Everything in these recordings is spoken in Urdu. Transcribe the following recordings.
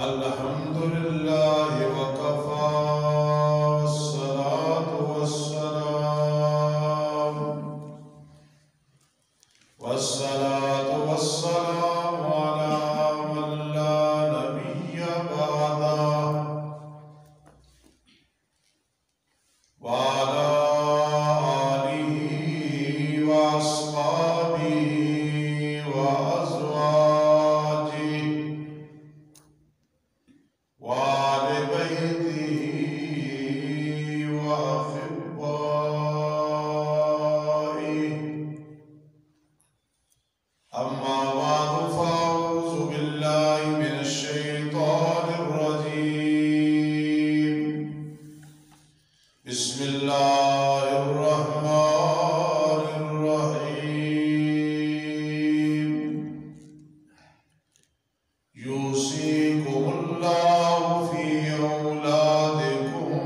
الحمد لله وكفى والصلاة والسلام على من لا نبي بعده وعلى آله وأصحابه وأزواجه وآل بيته وأحبائه. أما بعد فأعوذ بالله من الشيطان الرجيم. بسم الله الرحمن الرحيم. يوصيكم الله في أولادكم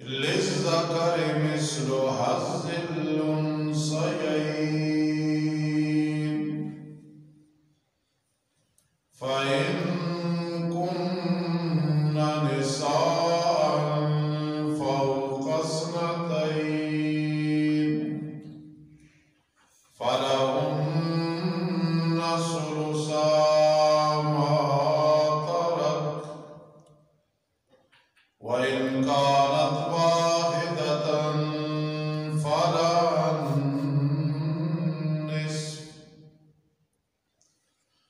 للذكر مثل حظ الأنثيين، فإن كن نساء فوق اثنتين فلهن ثلثا ما ترك، وإن كانت واحدة فلها النصف.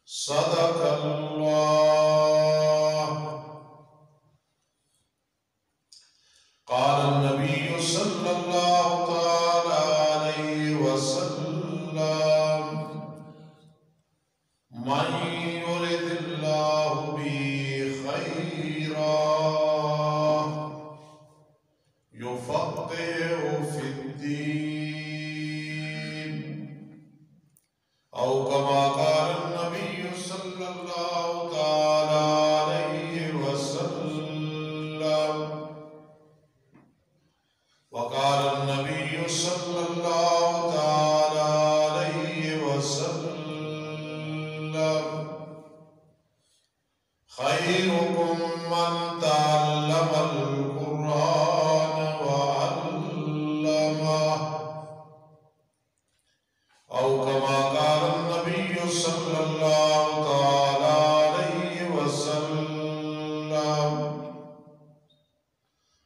صدق الله. قال النبي صلى الله تعالى عليه وسلم: من يرد الله به خيرا يفقهه في الدين، أو كما قال النبي صلى الله تعالى عليه وسلم. وقال النبي صلى الله تعالى عليه وسلم: خيركم من تعلم القرآن وعلمه، أو كما قال النبي صلى الله تعالى عليه وسلم.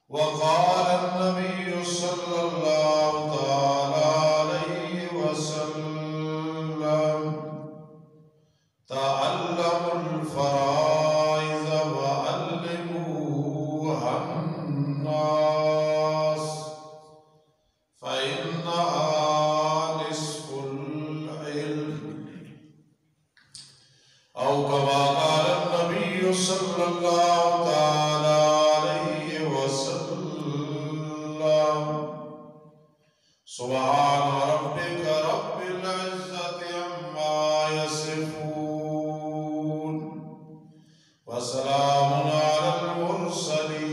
وقال النبي صلى الله تعالى عليه وسلم: تعلموا الفرائض وعلموها الناس، فإنها نصف العلم، أو كما قال النبي صلى الله تعالى عليه وسلم. سبحان ربك رب العزة عما يصفون، وسلام على المرسلين،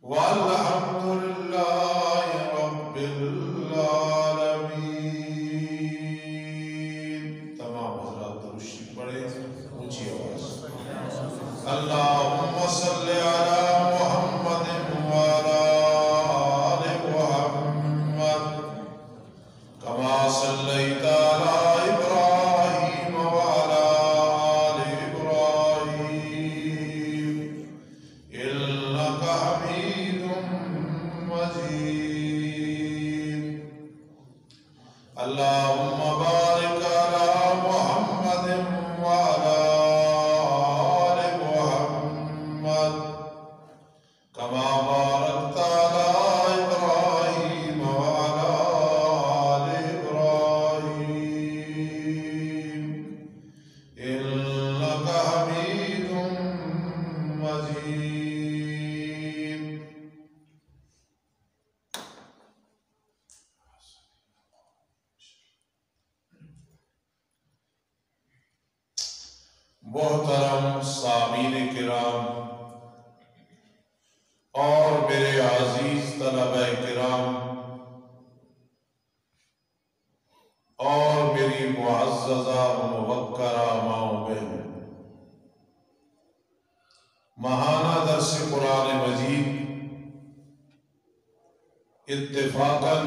والحمد لله رب العالمين. تمام حضرات درود شریف پڑھیں اونچی آواز. اللهم صل على محمد وعلى آل محمد كما صليت على إبراهيم وعلى آل إبراهيم إنك حميد مجيد. اللهم بارك على محمد وعلى آل محمد كما باركت على إبراهيم وعلى آل إبراهيم إنك حميد مجيد. محترم سامعین کرام اور میرے عزیز طلبہ کرام اور میری معززہ و موقرہ اتفاقاً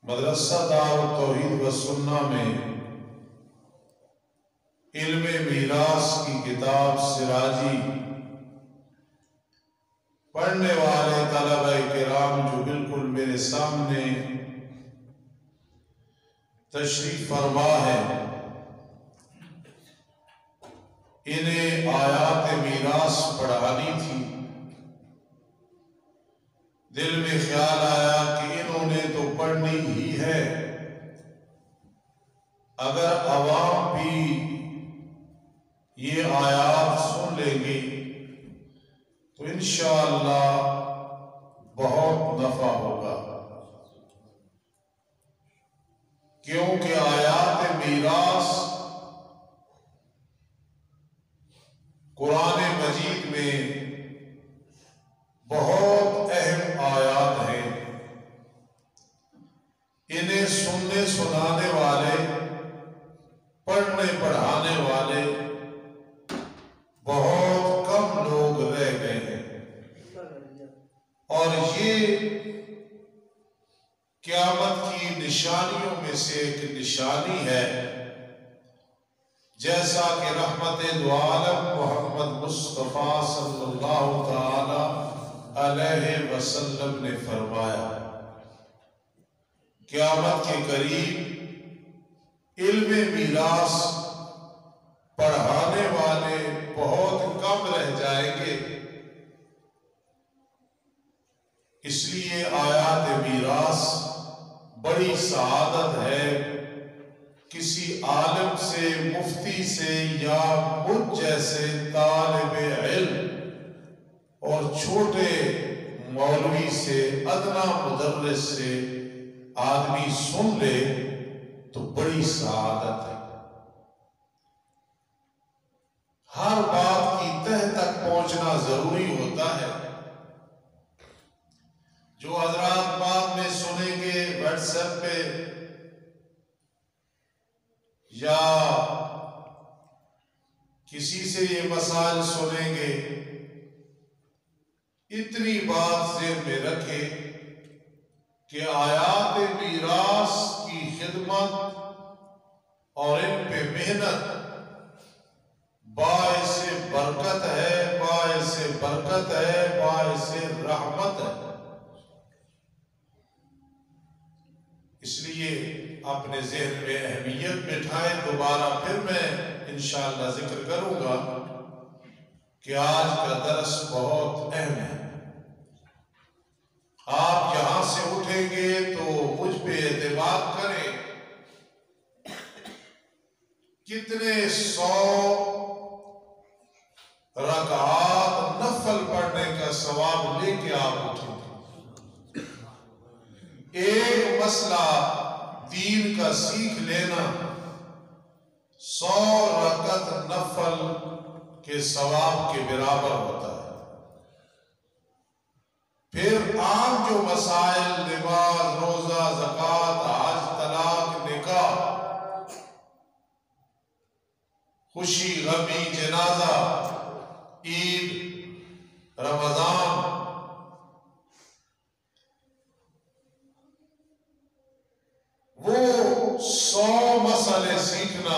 مدرسہ دعوت توحید و سنہ میں علم میراث کی کتاب سراجی پڑھنے والے طلبہ کرام جو بالکل میرے سامنے تشریف فرما ہے، انہیں آیات میراث پڑھانی تھی۔ دل میں خیال آیا کہ انہوں نے تو پڑھنی ہی ہے، اگر عوام بھی یہ آیات سن لیں گی تو انشاءاللہ بہت نفع ہوگا، کیونکہ آیات میراث قرآن مجید میں بہت اہم آیات ہیں۔ انہیں سننے سنانے والے، پڑھنے پڑھانے والے بہت کم لوگ رہ گئے ہیں، اور یہ قیامت کی نشانیوں میں سے ایک نشانی ہے، جیسا کہ رحمت دو عالم محمد مصطفیٰ صلی اللہ تعالی علیہ وسلم نے فرمایا، قیامت کے قریب علم میراث پڑھانے والے بہت کم رہ جائیں گے، اس لیے آیات میراث بڑی سعادت ہے۔ کسی عالم سے، مفتی سے یا مجھ جیسے طالب علم اور چھوٹے مولوی سے، ادنا مدرس سے آدمی سن لے تو بڑی سعادت ہے۔ ہر بات کی تہ تک پہنچنا ضروری ہوتا ہے۔ جو حضرات بعد میں سنیں گے واٹس ایپ پہ یا کسی سے یہ مسائل سنیں گے، اتنی بات ذہن میں رکھے کہ آیات میراث کی خدمت اور ان پہ محنت باعث برکت ہے، باعث برکت ہے، باعث رحمت ہے۔ اس لیے اپنے ذہن میں اہمیت بٹھائیں۔ دوبارہ پھر میں انشاءاللہ ذکر کروں گا کہ آج کا درس بہت اہم ہے۔ آپ یہاں سے اٹھیں گے تو مجھ پہ اعتماد کریں، کتنے 100 رکعات نفل پڑھنے کا ثواب لے کے آپ اٹھیں گے۔ ایک مسئلہ دین کا سیکھ لینا 100 رکعت نفل کے ثواب کے برابر ہوتا ہے۔ پھر عام جو مسائل، نماز، روزہ، زکوٰۃ، حج، طلاق، نکاح، خوشی، غمی، جنازہ، عید، رمضان، وہ 100 مسئلے سیکھنا،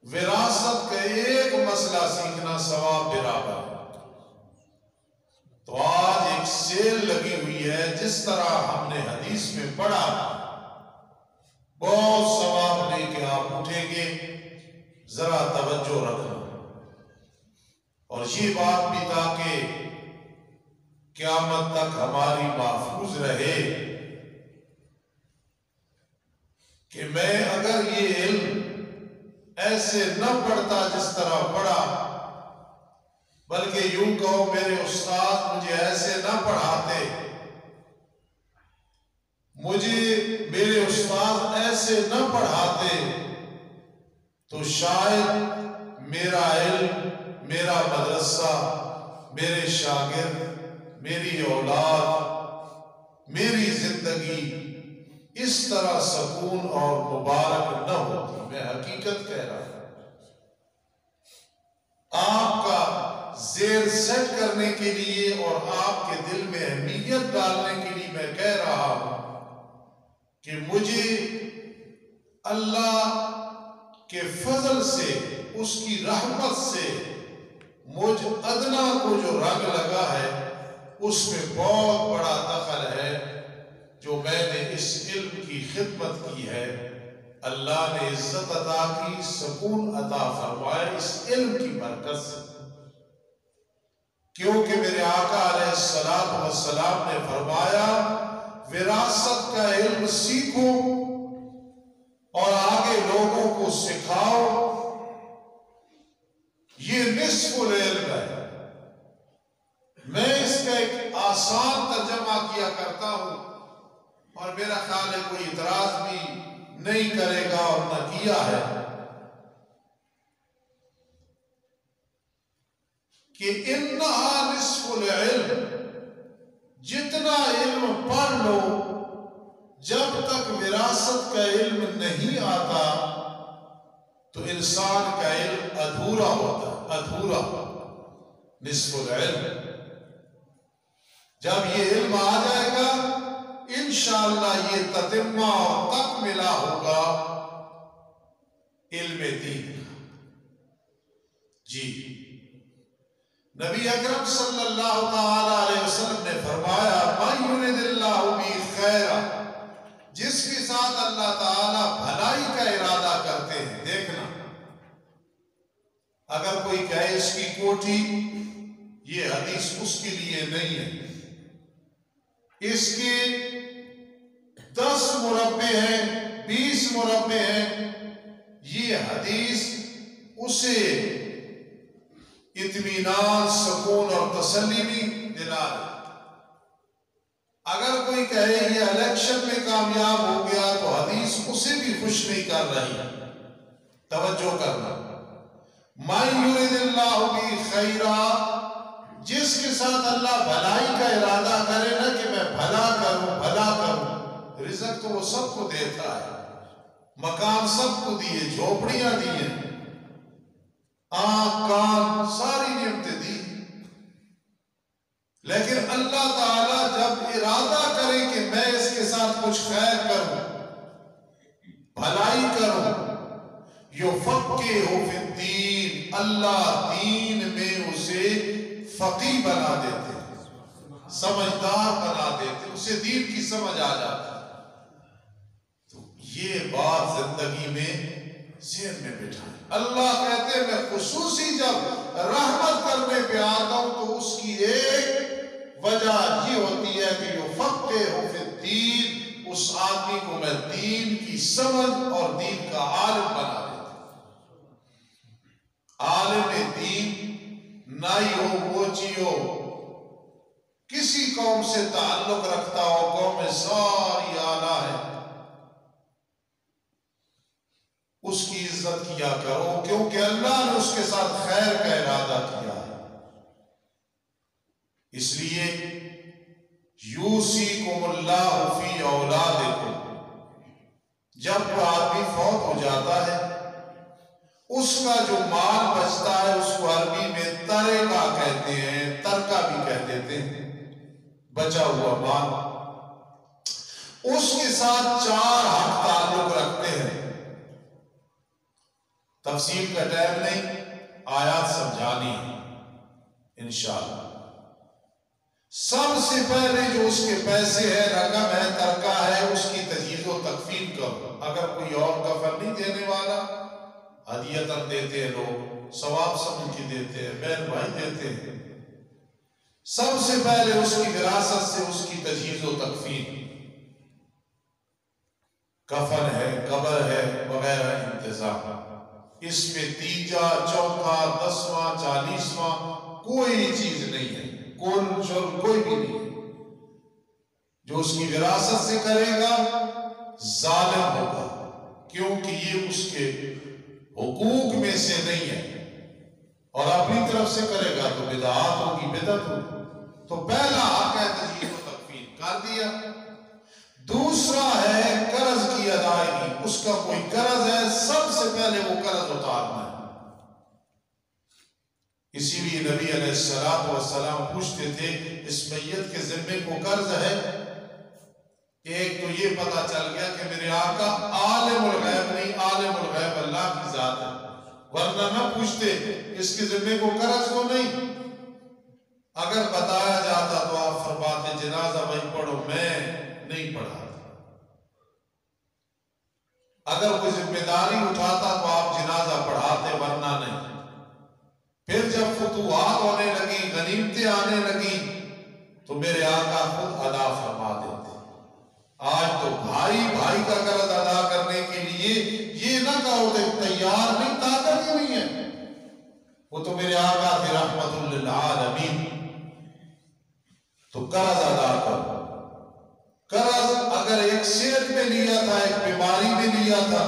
وراثت کا ایک مسئلہ سیکھنا ثواب برابر ہے۔ تو آج ایک سیل لگی ہوئی ہے، جس طرح ہم نے حدیث میں پڑھا، بہت ثواب لے کے آپ اٹھیں گے، ذرا توجہ رکھنا، اور یہ بات بھی تاکہ قیامت تک ہماری محفوظ رہے کہ میں اگر یہ علم ایسے نہ پڑھتا جس طرح پڑھا، بلکہ یوں کہو میرے استاد مجھے ایسے نہ پڑھاتے، میرے استاد ایسے نہ پڑھاتے، تو شاید میرا علم، میرا مدرسہ، میرے شاگرد، میری اولاد، میری زندگی اس طرح سکون اور مبارک نہ ہوتی۔ میں حقیقت کہہ رہا ہوں، آپ کا زیر سیٹ کرنے کے لیے اور آپ کے دل میں اہمیت ڈالنے کے لیے میں کہہ رہا ہوں کہ مجھے اللہ کے فضل سے، اس کی رحمت سے مجھ ادنا کو جو رنگ لگا ہے اس میں بہت بڑا دخل ہے جو میں نے اس علم کی خدمت کی ہے۔ اللہ نے عزت عطا کی، سکون عطا فرمایا اس علم کی برکت سے، کیونکہ میرے آقا علیہ السلام نے فرمایا وراثت کا علم سیکھو اور آگے لوگوں کو سکھاؤ، یہ نصف العلم ہے۔ میں اس کا ایک آسان ترجمہ کیا کرتا ہوں اور میرا خیال ہے کوئی اعتراض بھی نہیں کرے گا اور نہ کیا ہے، کہ انہا نصف العلم، جتنا علم پڑھ لو جب تک وراثت کا علم نہیں آتا تو انسان کا علم ادھورا ہوتا ہے، ادھورا نصف العلم۔ جب یہ علم آ جائے گا انشاءاللہ یہ تتمہ اور تکملہ ہوگا علم دین۔ جی نبی اکرم صلی اللہ تعالی علیہ وسلم نے فرمایا مَن یُرِدِ اللَّهُ بِهِ خَیْرًا، جس کے ساتھ اللہ تعالیٰ بھلائی کا ارادہ کرتے ہیں۔ دیکھنا، اگر کوئی کہے اس کی کوٹھی، یہ حدیث اس کے لیے نہیں ہے، اس کے 10 مربع ہیں، 20 مربع ہیں، یہ حدیث اسے اطمینان، سکون اور تسلی بھی دلا دے۔ اگر کوئی کہے یہ الیکشن میں کامیاب ہو گیا تو حدیث اسے بھی خوش نہیں کر رہی۔ توجہ کرنا، مَن یُرِدِ اللَّهُ بِهِ خَیْرًا، جس کے ساتھ اللہ بھلائی کا ارادہ کرے نا کہ میں بھلا کروں، بھلا کروں، رزق تو وہ سب کو دیتا ہے، مکان سب کو دیے، جھوپڑیاں دیے، آنکھ کان ساری نعمتیں دی، لیکن اللہ تعالیٰ جب ارادہ کرے کہ میں اس کے ساتھ کچھ خیر کروں، بھلائی کروں، یفقہہ فی الدین، اللہ دین میں اسے فقیہ بنا دیتے ہیں، سمجھدار بنا دیتے ہیں، اسے دین کی سمجھ آ جاتی ہے۔ تو یہ بات زندگی میں ذہن میں بٹھائیں۔ اللہ کہتے ہیں میں خصوصی جب رحمت کرنے پہ آتا ہوں تو اس کی ایک وجہ یہ ہوتی ہے کہ یفقہہ فی الدین، اس آدمی کو میں دین کی سمجھ اور دین کا عالم بنا دیتا ہوں۔ عالم دین نائی ہو، موچی ہو، کسی قوم سے تعلق رکھتا ہو، قوم ساری اعلیٰ ہے، اس کی عزت کیا کرو، کیونکہ اللہ نے اس کے ساتھ خیر کا ارادہ کیا ہے۔ اس لیے یوصیکم اللہ فی اولادکم، جب کوئی آدمی فوت ہو جاتا ہے اس کا جو مال بچتا ہے اس کو عربی میں ترکہ کہتے ہیں، ترکہ بھی کہہ دیتے ہیں، بچا ہوا مال، اس کے ساتھ 4 حق تعلق رکھتے ہیں۔ تفصیل کا ٹائم نہیں، آیات سمجھانی ہے انشاءاللہ۔ سب سے پہلے جو اس کے پیسے ہے، رقم ہے، ترکہ ہے، اس کی تجہیز و تکفین کرو۔ اگر کوئی اور کفن نہیں دینے والا، ہدیتاً دیتے ہیں لوگ، ثواب سمجھ کے دیتے ہیں، بہن بھائی دیتے ہیں، سب سے پہلے اس کی وراثت سے اس کی تجہیز و تکفین، کفن ہے، قبر ہے وغیرہ انتظام، اس میں تیجا، چوتھا، 10واں، 40واں کوئی چیز نہیں ہے، کون شر کوئی بھی نہیں ہے۔ جو اس کی وراثت سے کرے گا ظالم ہوگا، کیونکہ یہ اس کے حقوق میں سے نہیں ہے، اور اپنی طرف سے کرے گا تو بدعات ہوگی، بدعت ہوگی۔ تو پہلا حق ہے تجہیز و تکفین، کر دیا۔ دوسرا ہے قرض کی ادائیگی، اس کا کوئی قرض ہے، سب سے پہلے وہ قرض اتارنا ہے۔ اسی لیے نبی علیہ السلام پوچھتے تھے اس میت کے ذمے کو قرض ہے؟ ایک تو یہ پتا چل گیا کہ میرے آقا عالم الغیب نہیں، عالم الغیب اللہ کی ذات ہے، ورنہ نہ پوچھتے اس کے ذمے کو قرض تو نہیں۔ اگر بتایا جاتا تو آپ فرماتے جنازہ وہی پڑھو، میں نہیں پڑھا۔ اگر کوئی ذمہ داری اٹھاتا تو آپ جنازہ پڑھاتے، ورنہ نہیں۔ پھر جب فتوحات ہونے لگی، غنیمتیں آنے لگی، تو میرے آقا خود ادا فرما دیتے۔ آج تو بھائی بھائی کا قرض ادا کرنے کے لیے یہ نہ کہو کہ تیار نہیں، طاقت ہی نہیں ہے۔ وہ تو میرے آقا تھے رحمت للعالمین۔ تو قرض ادا کرو۔ قرض اگر ایک صحت میں لیا تھا، ایک بیماری میں لیا تھا،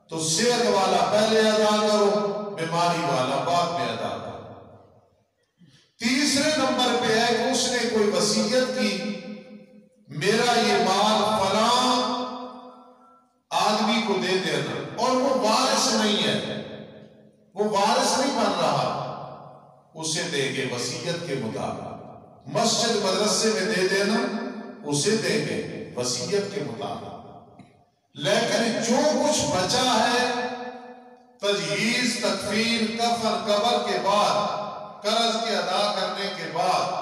تو صحت والا پہلے ادا کرو، بیماری والا بعد میں ادا کرو۔ تیسرے نمبر پہ ہے کہ اس نے کوئی وصیت کی میرا یہ مال فلاں آدمی کو دے دینا، اور وہ وارث نہیں ہے، وہ وارث نہیں بن رہا، اسے دے گے وصیت کے مطابق۔ مسجد مدرسے میں دے دینا، اسے دے گے وصیت کے مطابق۔ لیکن جو کچھ بچا ہے تجہیز، تکفین، کفن، قبر کے بعد، قرض کے ادا کرنے کے بعد،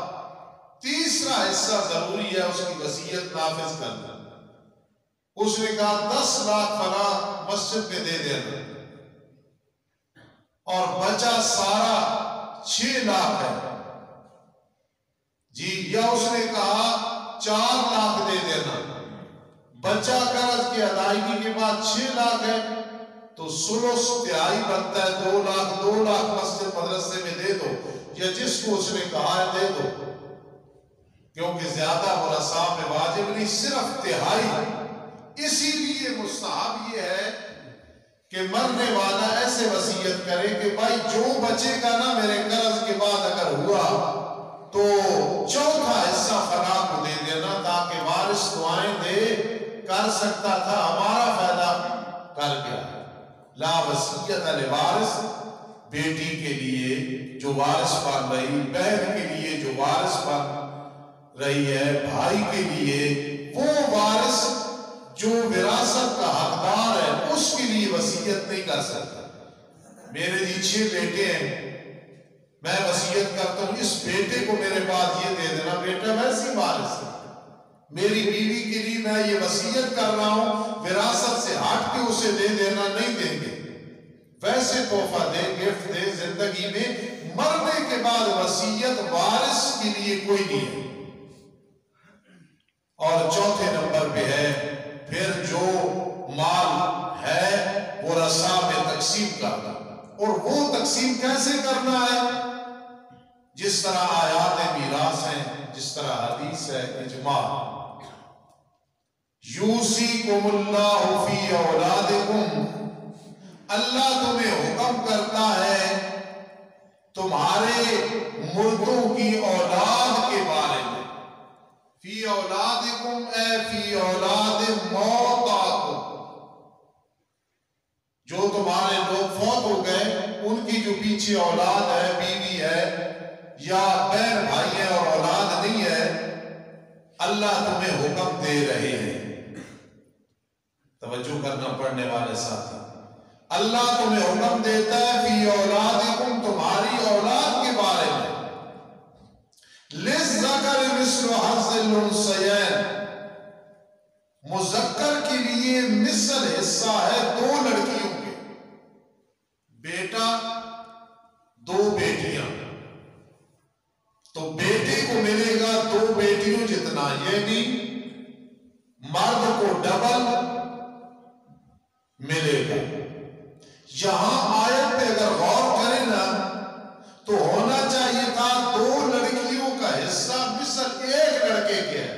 تیسرا حصہ ضروری ہے اس کی وصیت نافذ کرنا۔ اس نے کہا 10 لاکھ فلاں مسجد میں دے دینا، اور بچا سارا 6 لاکھ ہے جی، یا اس نے کہا 4 لاکھ دے دینا، بچا قرض کی ادائیگی کے بعد 6 لاکھ ہے، تو ثلث تہائی بنتا ہے 2 لاکھ۔ 2 لاکھ مسجد مدرسے میں دے دو، یا جس کو اس نے کہا ہے دے دو، کیونکہ زیادہ ورثاء میں واجب نہیں، صرف تہائی۔ اسی لیے مستحب یہ ہے کہ مرنے والا ایسے وصیت کرے کہ بھائی جو بچے گا نا میرے قرض کے بعد اگر ہوا تو چوتھا حصہ فلاں کو دے دینا، تاکہ وارث دعائیں دے کر سکتا تھا، ہمارا فائدہ کر گیا۔ لا وصیت لوارث، بیٹی کے لیے جو وارث بن رہی، بہن کے لیے جو وارث بن رہی ہے، بھائی کے لیے وہ وارث جو وراثت کا حقدار ہے اس کے لیے وصیت نہیں کر سکتا۔ میرے جی 6 بیٹے ہیں، میں وصیت کرتا ہوں اس بیٹے کو میرے بعد یہ دے دینا، بیٹا ویسی وارث ہے، میری بیوی کے لیے میں یہ وصیت کر رہا ہوں، وراثت سے ہٹ کے اسے دے دینا نہیں دیں گے۔ ویسے تحفہ دے، گفٹ دے، زندگی میں مرنے کے بعد وصیت وارث کے لیے کوئی نہیں ہے۔ اور چوتھے نمبر پہ ہے پھر جو مال ہے وہ ورثاء میں تقسیم کرنا، اور وہ تقسیم کیسے کرنا ہے؟ جس طرح آیات میراث ہیں، جس طرح حدیث ہے، اجماع۔ یوصیکم اللہ فی اولادکم، اللہ تمہیں حکم کرتا ہے تمہارے مردوں کی اولاد کے بارے میں۔ فی اولادکم اے فی اولاد موتاکم، جو تمہارے لوگ فوت ہو گئے ان کی جو پیچھے اولاد ہے، بیوی ہے یا بہن بھائی ہے اور اولاد نہیں ہے، اللہ تمہیں حکم دے رہے ہیں۔ توجہ کرنا پڑھنے والے ساتھی، اللہ تمہیں حکم دیتا ہے فی اولادکم، تمہاری اولاد کے بارے میں، للذکر مثل حظ الانثیین، مذکر کے لیے مثل حصہ ہے 2 لڑکیوں کے، بیٹا 2 بیٹیاں، تو بیٹے کو ملے گا 2 بیٹیوں جتنا، یعنی مرد کو ڈبل ملے گا۔ یہاں آیت پہ اگر غور کریں نا تو ہونا چاہیے تھا 2 لڑکیوں کا حصہ مثل 1 لڑکے کے ہے،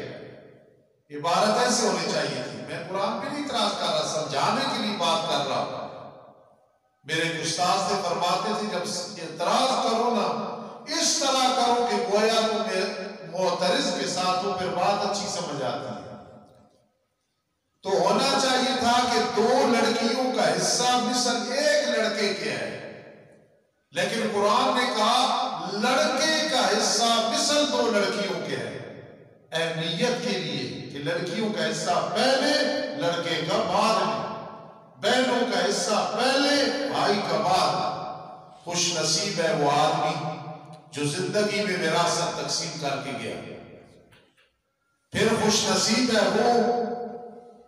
عبارت ایسے ہونی چاہیے تھی۔ میں قرآن پہ نہیں اعتراض کر رہا، سمجھانے کے لیے بات کر رہا ہوں۔ میرے استاد سے فرماتے تھے جب اعتراض کرو نا اس طرح کرو کہ گویا تم معترض کے ساتھ ہو، پھر بات اچھی سمجھ آتی ہے۔ تو ہونا چاہیے تھا کہ 2 لڑکیوں کا حصہ مثل 1 لڑکے کے ہے، لیکن قرآن نے کہا لڑکے کا حصہ مثل دو لڑکیوں کے ہے، اہمیت کے لیے کہ لڑکیوں کا حصہ پہلے، لڑکے کا بعد میں، بہنوں کا حصہ پہلے، بھائی کا بعد۔ خوش نصیب ہے وہ آدمی جو زندگی میں وراثت تقسیم کر کے گیا، پھر خوش نصیب ہے وہ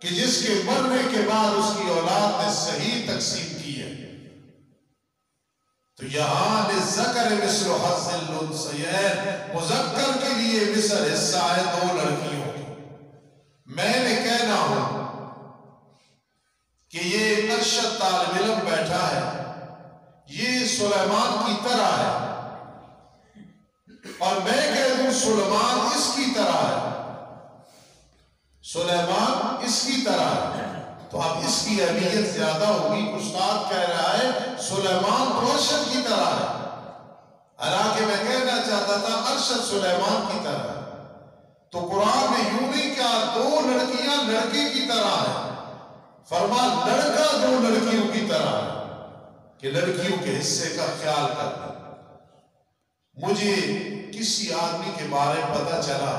کہ جس کے مرنے کے بعد اس کی اولاد نے صحیح تقسیم کی ہے۔ تو یہاں للذکر مثل حظ الانثیین، مذکر کے لیے مثل حصہ ہے دو لڑکیوں کی۔ میں نے کہنا ہوں کہ یہ ارشد طالب علم بیٹھا ہے، یہ سلیمان کی طرح ہے، اور میں کہہ دوں سلیمان اس کی طرح ہے، سلیمان اس کی طرح ہے، تو اب اس کی اہمیت زیادہ ہوگی۔ استاد کہہ رہا ہے سلیمان تو ارشد کی طرح ہے، حالانکہ میں کہنا چاہتا تھا ارشد سلیمان کی طرح ہے۔ تو قرآن نے یوں نہیں کہا دو لڑکیاں لڑکے کی طرح ہیں، فرما لڑکا دو لڑکیوں کی طرح ہے کہ لڑکیوں کے حصے کا خیال کرنا۔ مجھے کسی آدمی کے بارے پتا چلا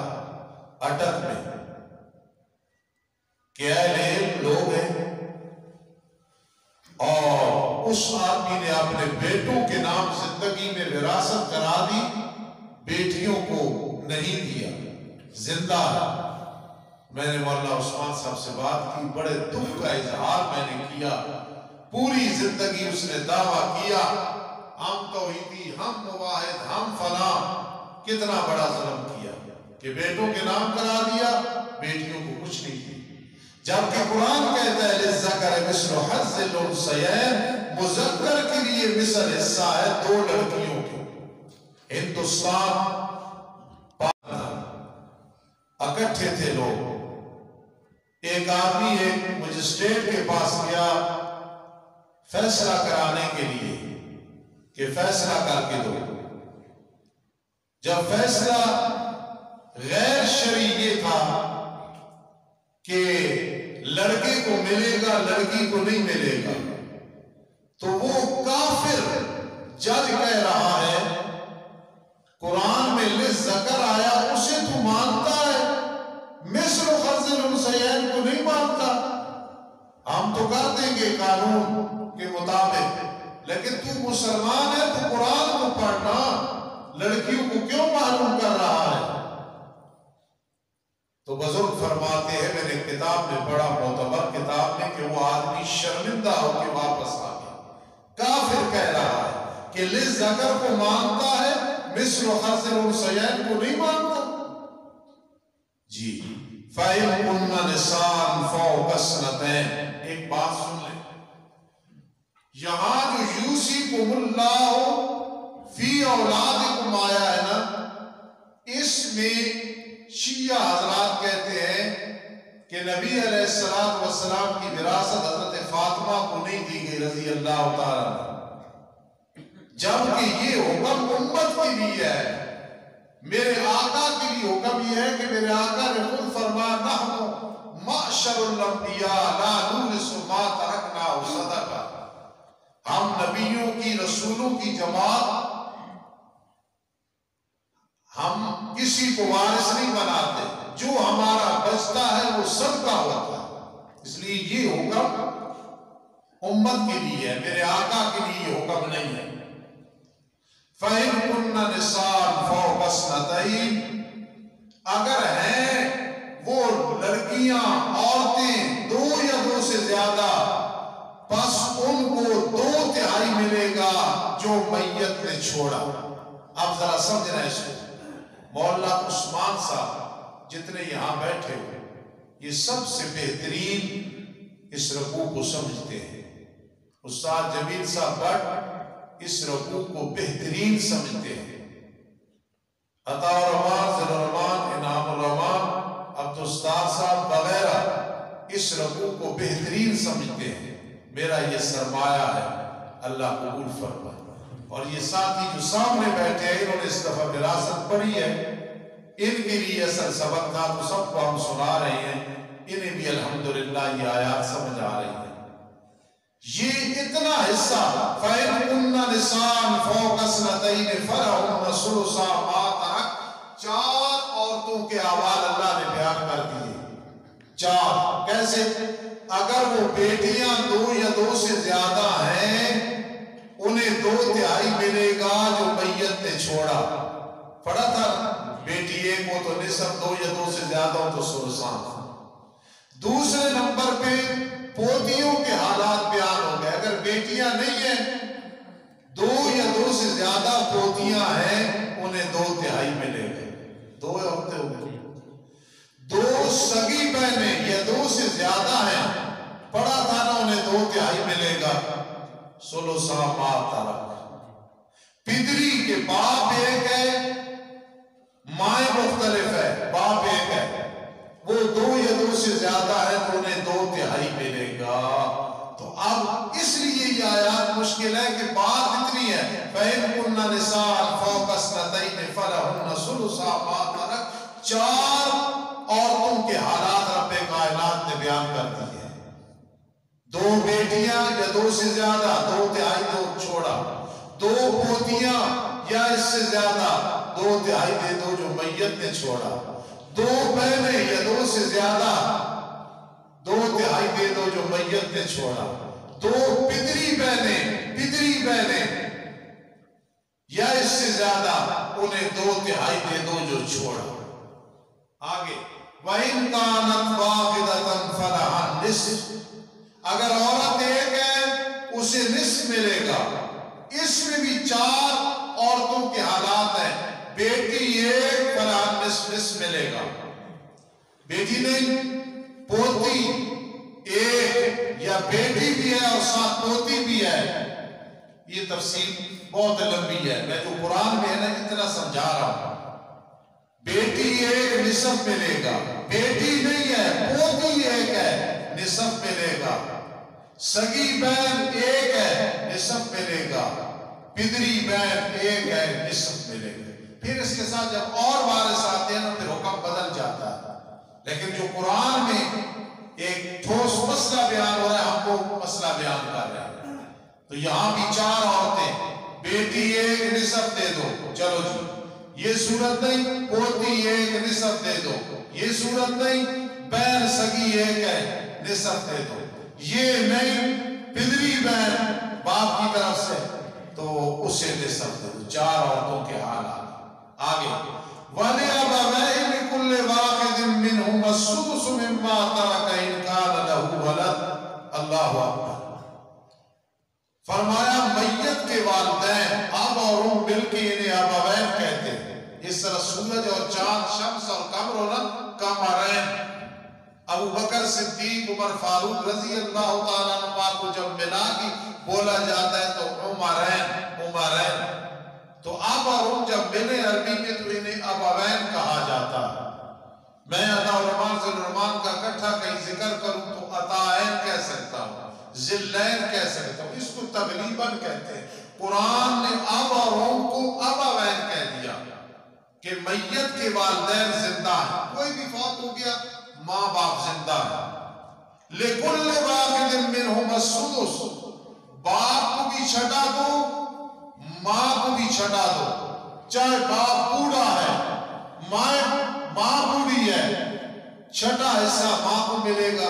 اٹک میں کہ اہل علم لوگ ہیں، اور اس آدمی نے اپنے بیٹوں کے نام زندگی میں وراثت کرا دی، بیٹیوں کو نہیں دیا، زندہ ہے۔ میں نے مولانا عثمان صاحب سے بات کی، بڑے دکھ کا اظہار میں نے کیا۔ پوری زندگی اس نے دعویٰ کیا ہم توحیدی، ہم مواحد، ہم فلاں، کتنا بڑا ظلم کیا کہ بیٹوں کے نام کرا دیا، بیٹیوں کو کچھ نہیں دیا۔ جبکہ قرآن کہتا ہے للذکر مثل حظ الانثیین، مذکر کے لیے مثل حصہ ہے دو لڑکیوں کے۔ ہندوستان اکٹھے تھے لوگ، ایک آدمی ایک مجسٹریٹ کے پاس گیا فیصلہ کرانے کے لیے کہ فیصلہ کر کے دو۔ جب فیصلہ غیر شرعی یہ تھا کہ لڑکے کو ملے گا لڑکی کو نہیں ملے گا، تو وہ کافر جج کہہ رہا ہے قرآن میں للذکر آیا اسے تو مانتا ہے، مثل حظ الانثیین کو نہیں مانتا۔ ہم تو کر دیں گے قانون کے مطابق، لیکن تو مسلمان ہے تو قرآن کو پڑھنا، لڑکیوں کو کیوں معلوم کر رہا ہے؟ تو بزرگ فرماتے ہیں میں نے کتاب میں پڑھا، معتبر کتاب میں، کہ وہ آدمی شرمندہ ہو کے واپس آ گیا۔ کافر کہہ رہا ہے کہ للذکر کو مانتا ہے، مثل حظ الانثیین کو نہیں مانتا۔ جی فَإِن كُنَّ نِسَاءً فَوْقَ اثْنَتَيْنِ، ایک بات سن لیں، یہاں جو یوصیکم اللہ فی اولادکم آیا ہے نا، اس میں شیعہ حضرات کہتے ہیں کہ نبی علیہ السلام کی وراثت حضرت فاطمہ کو نہیں دی گئی رضی اللہ تعالیٰ، جبکہ یہ حکم امت کے لیے ہے، میرے آقا کے لیے حکم یہ ہے کہ میرے آقا نے خود فرمایا نحن معشر الانبیاء لا نورث ما ترکنا صدقہ، ہم نبیوں کی رسولوں کی جماعت ہم کسی کو وارث نہیں بناتے، جو ہمارا بچتا ہے وہ صدقہ ہوتا ہے، اس لیے یہ حکم امت کے لیے ہے، میرے آقا کے لیے یہ حکم نہیں ہے۔ فَإِن كُنَّ نِسَاءً فَوْقَ اثْنَتَيْنِ، اگر ہیں وہ لڑکیاں عورتیں دو یا دو سے زیادہ، پس ان کو 2/3 ملے گا جو میت نے چھوڑا۔ اب ذرا سمجھنا اس کو، مولانا عثمان صاحب جتنے یہاں بیٹھے ہوئے یہ سب سے بہترین اس رکوع کو سمجھتے ہیں، استاد جمیل صاحب بٹ اس رکوع کو بہترین سمجھتے ہیں، عطا الرحمان، ذل الرحمان، انعام الرحمان، عبدالستار صاحب وغیرہ اس رکوع کو بہترین سمجھتے ہیں۔ میرا یہ سرمایہ ہے، اللہ قبول فرمائے۔ اور یہ ساتھی جو سامنے بیٹھے ہیں انہوں نے اس دفعہ وراثت پڑھی ہے، ان کے لیے اصل سبق تھا تو سب کو ہم سنا رہے ہیں، انہیں بھی الحمدللہ یہ آیات سمجھ آ رہی ہیں۔ یہ اتنا حصہ فَإِن كُنَّ نِسَاءً فَوْقَ اثْنَتَيْنِ فَلَهُنَّ ثُلُثَا مَا تَرَكَ. 4 عورتوں کے احوال اللہ نے بیان کر دیے. 4 کیسے؟ اگر وہ بیٹیاں 2 یا 2 سے زیادہ ہیں انہیں 2/3 ملے گا جو میت نے چھوڑا. پڑھا تھا بیٹی 1 ہو تو نصف، 2 یا 2 سے زیادہ ہو تو ثلثان. دوسرے نمبر پہ پوتیوں کے حالات بیان ہو گئے. اگر بیٹیاں نہیں ہیں 2 یا 2 سے زیادہ پوتیاں ہیں انہیں 2/3 ملے گا. 2 عورتیں ہو گئی. 2 سگی بہنیں یا 2 سے زیادہ ہیں پڑھا تھا نا انہیں 2/3 ملے گا. ثلثا ما ترک. پدری کے باپ ایک ہے مائیں مختلف ہے، باپ ایک ہے، وہ 2 یا 2 سے زیادہ ہے تو انہیں 2/3 ملے گا. تو اب اس لیے یہ آیات مشکل ہے کہ بات اتنی ہے فَإِن كُنَّ نِسَاءً فَوْقَ اثْنَتَيْنِ فَلَهُنَّ ثُلُثَا مَا تَرَكَ. 4 عورتوں کے حالات رب کائنات نے بیان کر دی ہے. 2 بیٹیاں یا 2 سے زیادہ 2/3 تو چھوڑا. 2 پوتیاں یا اس سے زیادہ 2/3 دے دو جو میت نے چھوڑا. 2 بہنیں یا 2 سے زیادہ 2/3 دے دو جو میت نے چھوڑا. 2 پدری بہنیں یا اس سے زیادہ انہیں 2/3 دے دو جو چھوڑا. آگے وَإِن كَانَتْ وَاحِدَةً فَلَهَا النِّصْفُ. اگر عورت ایک ہے اسے نصف ملے گا. اس میں بھی 4 عورتوں کے حالات ہیں. بیٹی ایک فلاں نصف ملے گا. بیٹی نہیں پوتی ایک یا بیٹی بھی ہے اور ساتھ پوتی بھی ہے. یہ تفصیل بہت لمبی ہے، میں جو قرآن میں ہے نا اتنا سمجھا رہا ہوں. بیٹی ایک نصف ملے گا. بیٹی نہیں ہے پوتی ایک ہے نصف ملے گا. سگی بہن ایک ہے نصف ملے گا. پدری بہن ایک ہے نصف ملے گا. پھر اس کے ساتھ جب اور وارث آتے ہیں پھر حکم بدل جاتا ہے. لیکن جو قرآن میں ایک ٹھوس مسئلہ بیان ہو رہا ہے ہم کو مسئلہ بیان کر رہے ہیں. تو یہاں بھی 4 عورتیں. بیٹی ایک نصف دے دو، چلو جی یہ صورت نہیں. پوتی ایک نصف دے دو، یہ صورت نہیں. بہن سگی ایک ہے نصف دے دو، یہ نہیں. پدری بہن باپ کی طرف سے تو اسے نصف دے دو. 4 عورتوں کے حالات. آگے وَلِأَبَوَيْهِ لِكُلِّ وَاحِدٍ مِّنْهُمَا السُّدُسُ مِمَّا تَرَكَ إِن كَانَ لَهُ وَلَدٌ. اللہ اکبر. فرمایا میت کے والدین اب اور مل کے انہیں ابوین کہتے ہیں. اس طرح سورج اور چاند، شمس اور قمر ہونا قمرین. ابو بکر صدیق، عمر فاروق رضی اللہ تعالیٰ عنہ کو جب ملا کے بولا جاتا ہے تو عمرین. تو اب اور جب ملے عربی میں تو انہیں ابوین کہا جاتا ہے. میں عطا الرحمن ذی الرحمن کا اکٹھا کہیں ذکر کروں تو عطائین کہہ سکتا ہوں، ذلین کہہ سکتا ہوں. اس کو تغلیباً کہتے ہیں. قرآن نے اب اور کو ابوین کہہ دیا کہ میت کے والدین زندہ ہیں. کوئی بھی فوت ہو گیا ماں باپ زندہ ہے. لِكُلِّ وَاحِدٍ مِّنْهُمَا السُّدُسُ. باپ کو بھی چھٹا دو ماں کو بھی چھٹا دو. چاہے باپ بوڑھا ہے ماں بوڑھی ہے، چھٹا حصہ ماں کو ملے گا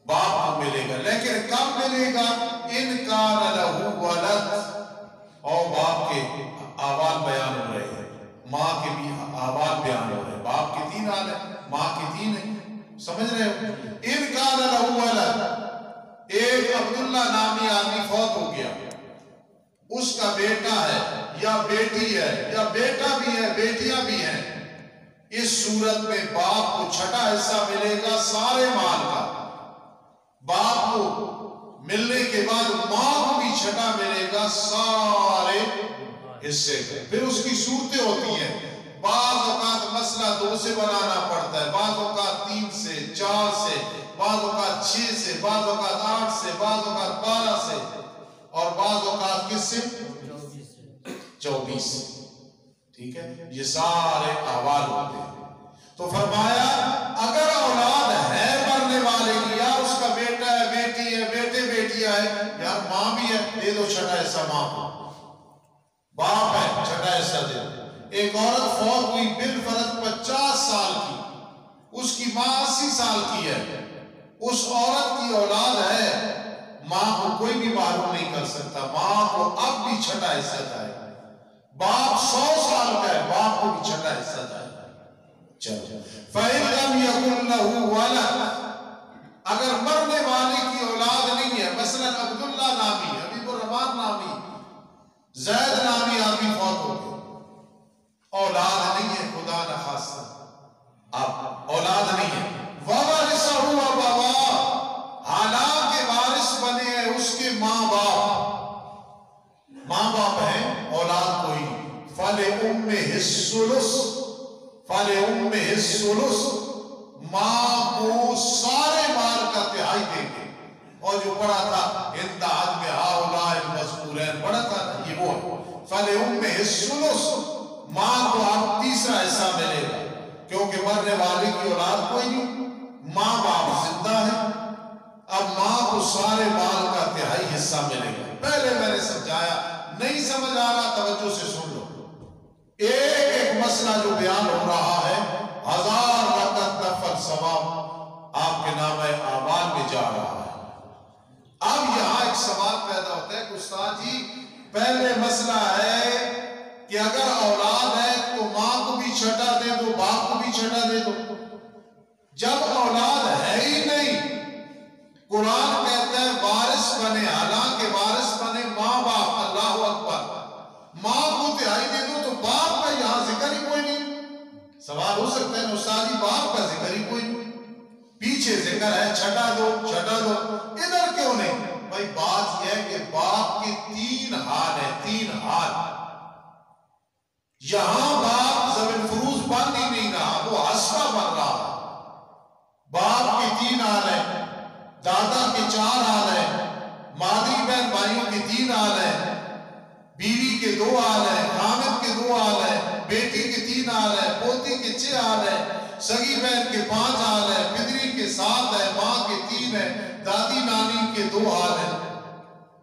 باپ کو ملے گا. لیکن کب ملے گا؟ ان کان لہو ولد. اور باپ کے احوال بیان ہو رہے ہیں، ماں کے بھی احوال بیان ہو رہے ہیں. باپ کے 3 حال ہیں، ماں کے 3 ہیں. سمجھ رہے ہو؟ ان کان لہو ولد. ایک عبداللہ نامی آدمی فوت ہو گیا، اس کا بیٹا ہے یا بیٹی ہے یا بیٹا بھی ہے بیٹیاں بھی ہیں. اس صورت میں باپ کو چھٹا حصہ ملے گا سارے مال کا. باپ کو ملنے کے بعد ماں کو بھی چھٹا ملے گا سارے حصے کا. پھر اس کی صورتیں ہوتی ہیں. بعض اوقات مسئلہ 2 سے بنانا پڑتا ہے، بعض اوقات 3 سے 4 سے، بعض اوقات 6 سے، بعض اوقات 8 سے، بعض اوقات 12 سے، اور بعض اوقات کس سے 24 سے. ٹھیک ہے، یہ سارے احوال ہوتے ہیں. تو فرمایا اگر اولاد ہے مرنے مرنے والے کی، یار اس کا بیٹا ہے، بیٹی ہے، بیٹے بیٹیاں ہے، یار ماں بھی ہے، دے دو چھٹا حصہ ماں کو، باپ ہے چھٹا حصہ دے دو۔ ایک عورت فوت ہوئی بالفرض 50 سال کی، اس کی ماں 80 سال کی ہے، اس عورت کی اولاد ہے، ماں کو کوئی بھی معلوم نہیں کر سکتا، ماں کو اب بھی چھٹا حصہ جائے گا۔ باپ 100 سال کا ہے، باپ کو بھی چھٹا حصہ جائے گا۔ چلو فَإِن لَمْ يَكُن لَهُ وَلَدٌ، اگر مرنے والے کی اولاد نہیں ہے، مثلا عبداللہ نامی، حبیب الرحمن نامی، زید نامی آدمی فوت ہو گئے، اولاد نہیں ہے، خدا نخواستہ اب اولاد نہیں ہے، وَوَرِثَهُ أَبَوَاهُ، حالانکہ وارث بنے ہیں اس کے ماں باپ، ماں باپ ہیں، اولاد کوئی نہیں، فَلِأُمِّهِ الثُّلُثُ، فَلِأُمِّهِ الثُّلُثُ، ماں کو سارے مال کا تہائی دیں گے۔ اور جو پڑھا تھا اِنْ تَعَدْ بِهَٰؤُلَاءِ الْمَذْكُورَيْنِ پڑھا تھا یہ وہ ہے، فَلِأُمِّهِ الثُّلُثُ، ماں کو اب تیسرا حصہ ملے گا، کیونکہ مرنے والے کی اولاد کوئی نہیں، ماں باپ زندہ ہے، اب ماں کو سارے مال کا تہائی حصہ ملے گا۔ پہلے میں نے سمجھایا، نہیں سمجھ آ رہا توجہ سے سن لو، ایک ایک مسئلہ جو بیان ہو رہا ہے 1000 رکعت نفل ثواب آپ کے نامہ اعمال میں جا رہا ہے۔ اب یہاں ایک سوال پیدا ہوتا ہے کہ استاد جی پہلے مسئلہ ہے کہ اگر اولاد ہے تو ماں کو بھی چھٹا دے دو، باپ کو بھی چھٹا دے دو، جب اولاد ہے ہی نہیں، قرآن کہتا ہے وارث بنے، حالانکہ وارث بنے ماں باپ، اللہ اکبر، ماں کو تہائی دے دو تو باپ کا یہاں ذکر ہی کوئی نہیں۔ سوال ہو سکتا ہے استاد جی باپ کا ذکر ہی کوئی نہیں، پیچھے ذکر ہے چھٹا دو چھٹا دو، ادھر کیوں نہیں؟ بھائی بات یہ ہے کہ باپ کے 3 حال ہیں، 3 حال، یہاں باپ ذوی الفروض بن ہی نہیں رہا، وہ عصبہ بن رہا۔ باپ کے 3 حال ہیں، دادا کے 4 حال ہیں، مادری بہن بھائیوں کے 3 حال ہیں، بیوی کے 2 حال ہیں، خامد کے 2 حال ہیں، بیٹی کے 3 حال ہیں، پوتی کے 6 حال ہیں، سگی بہن کے 5 حال ہیں، پدری کے 7 ہیں، ماں کے 3 ہیں، دادی نانی کے 2 حال ہیں۔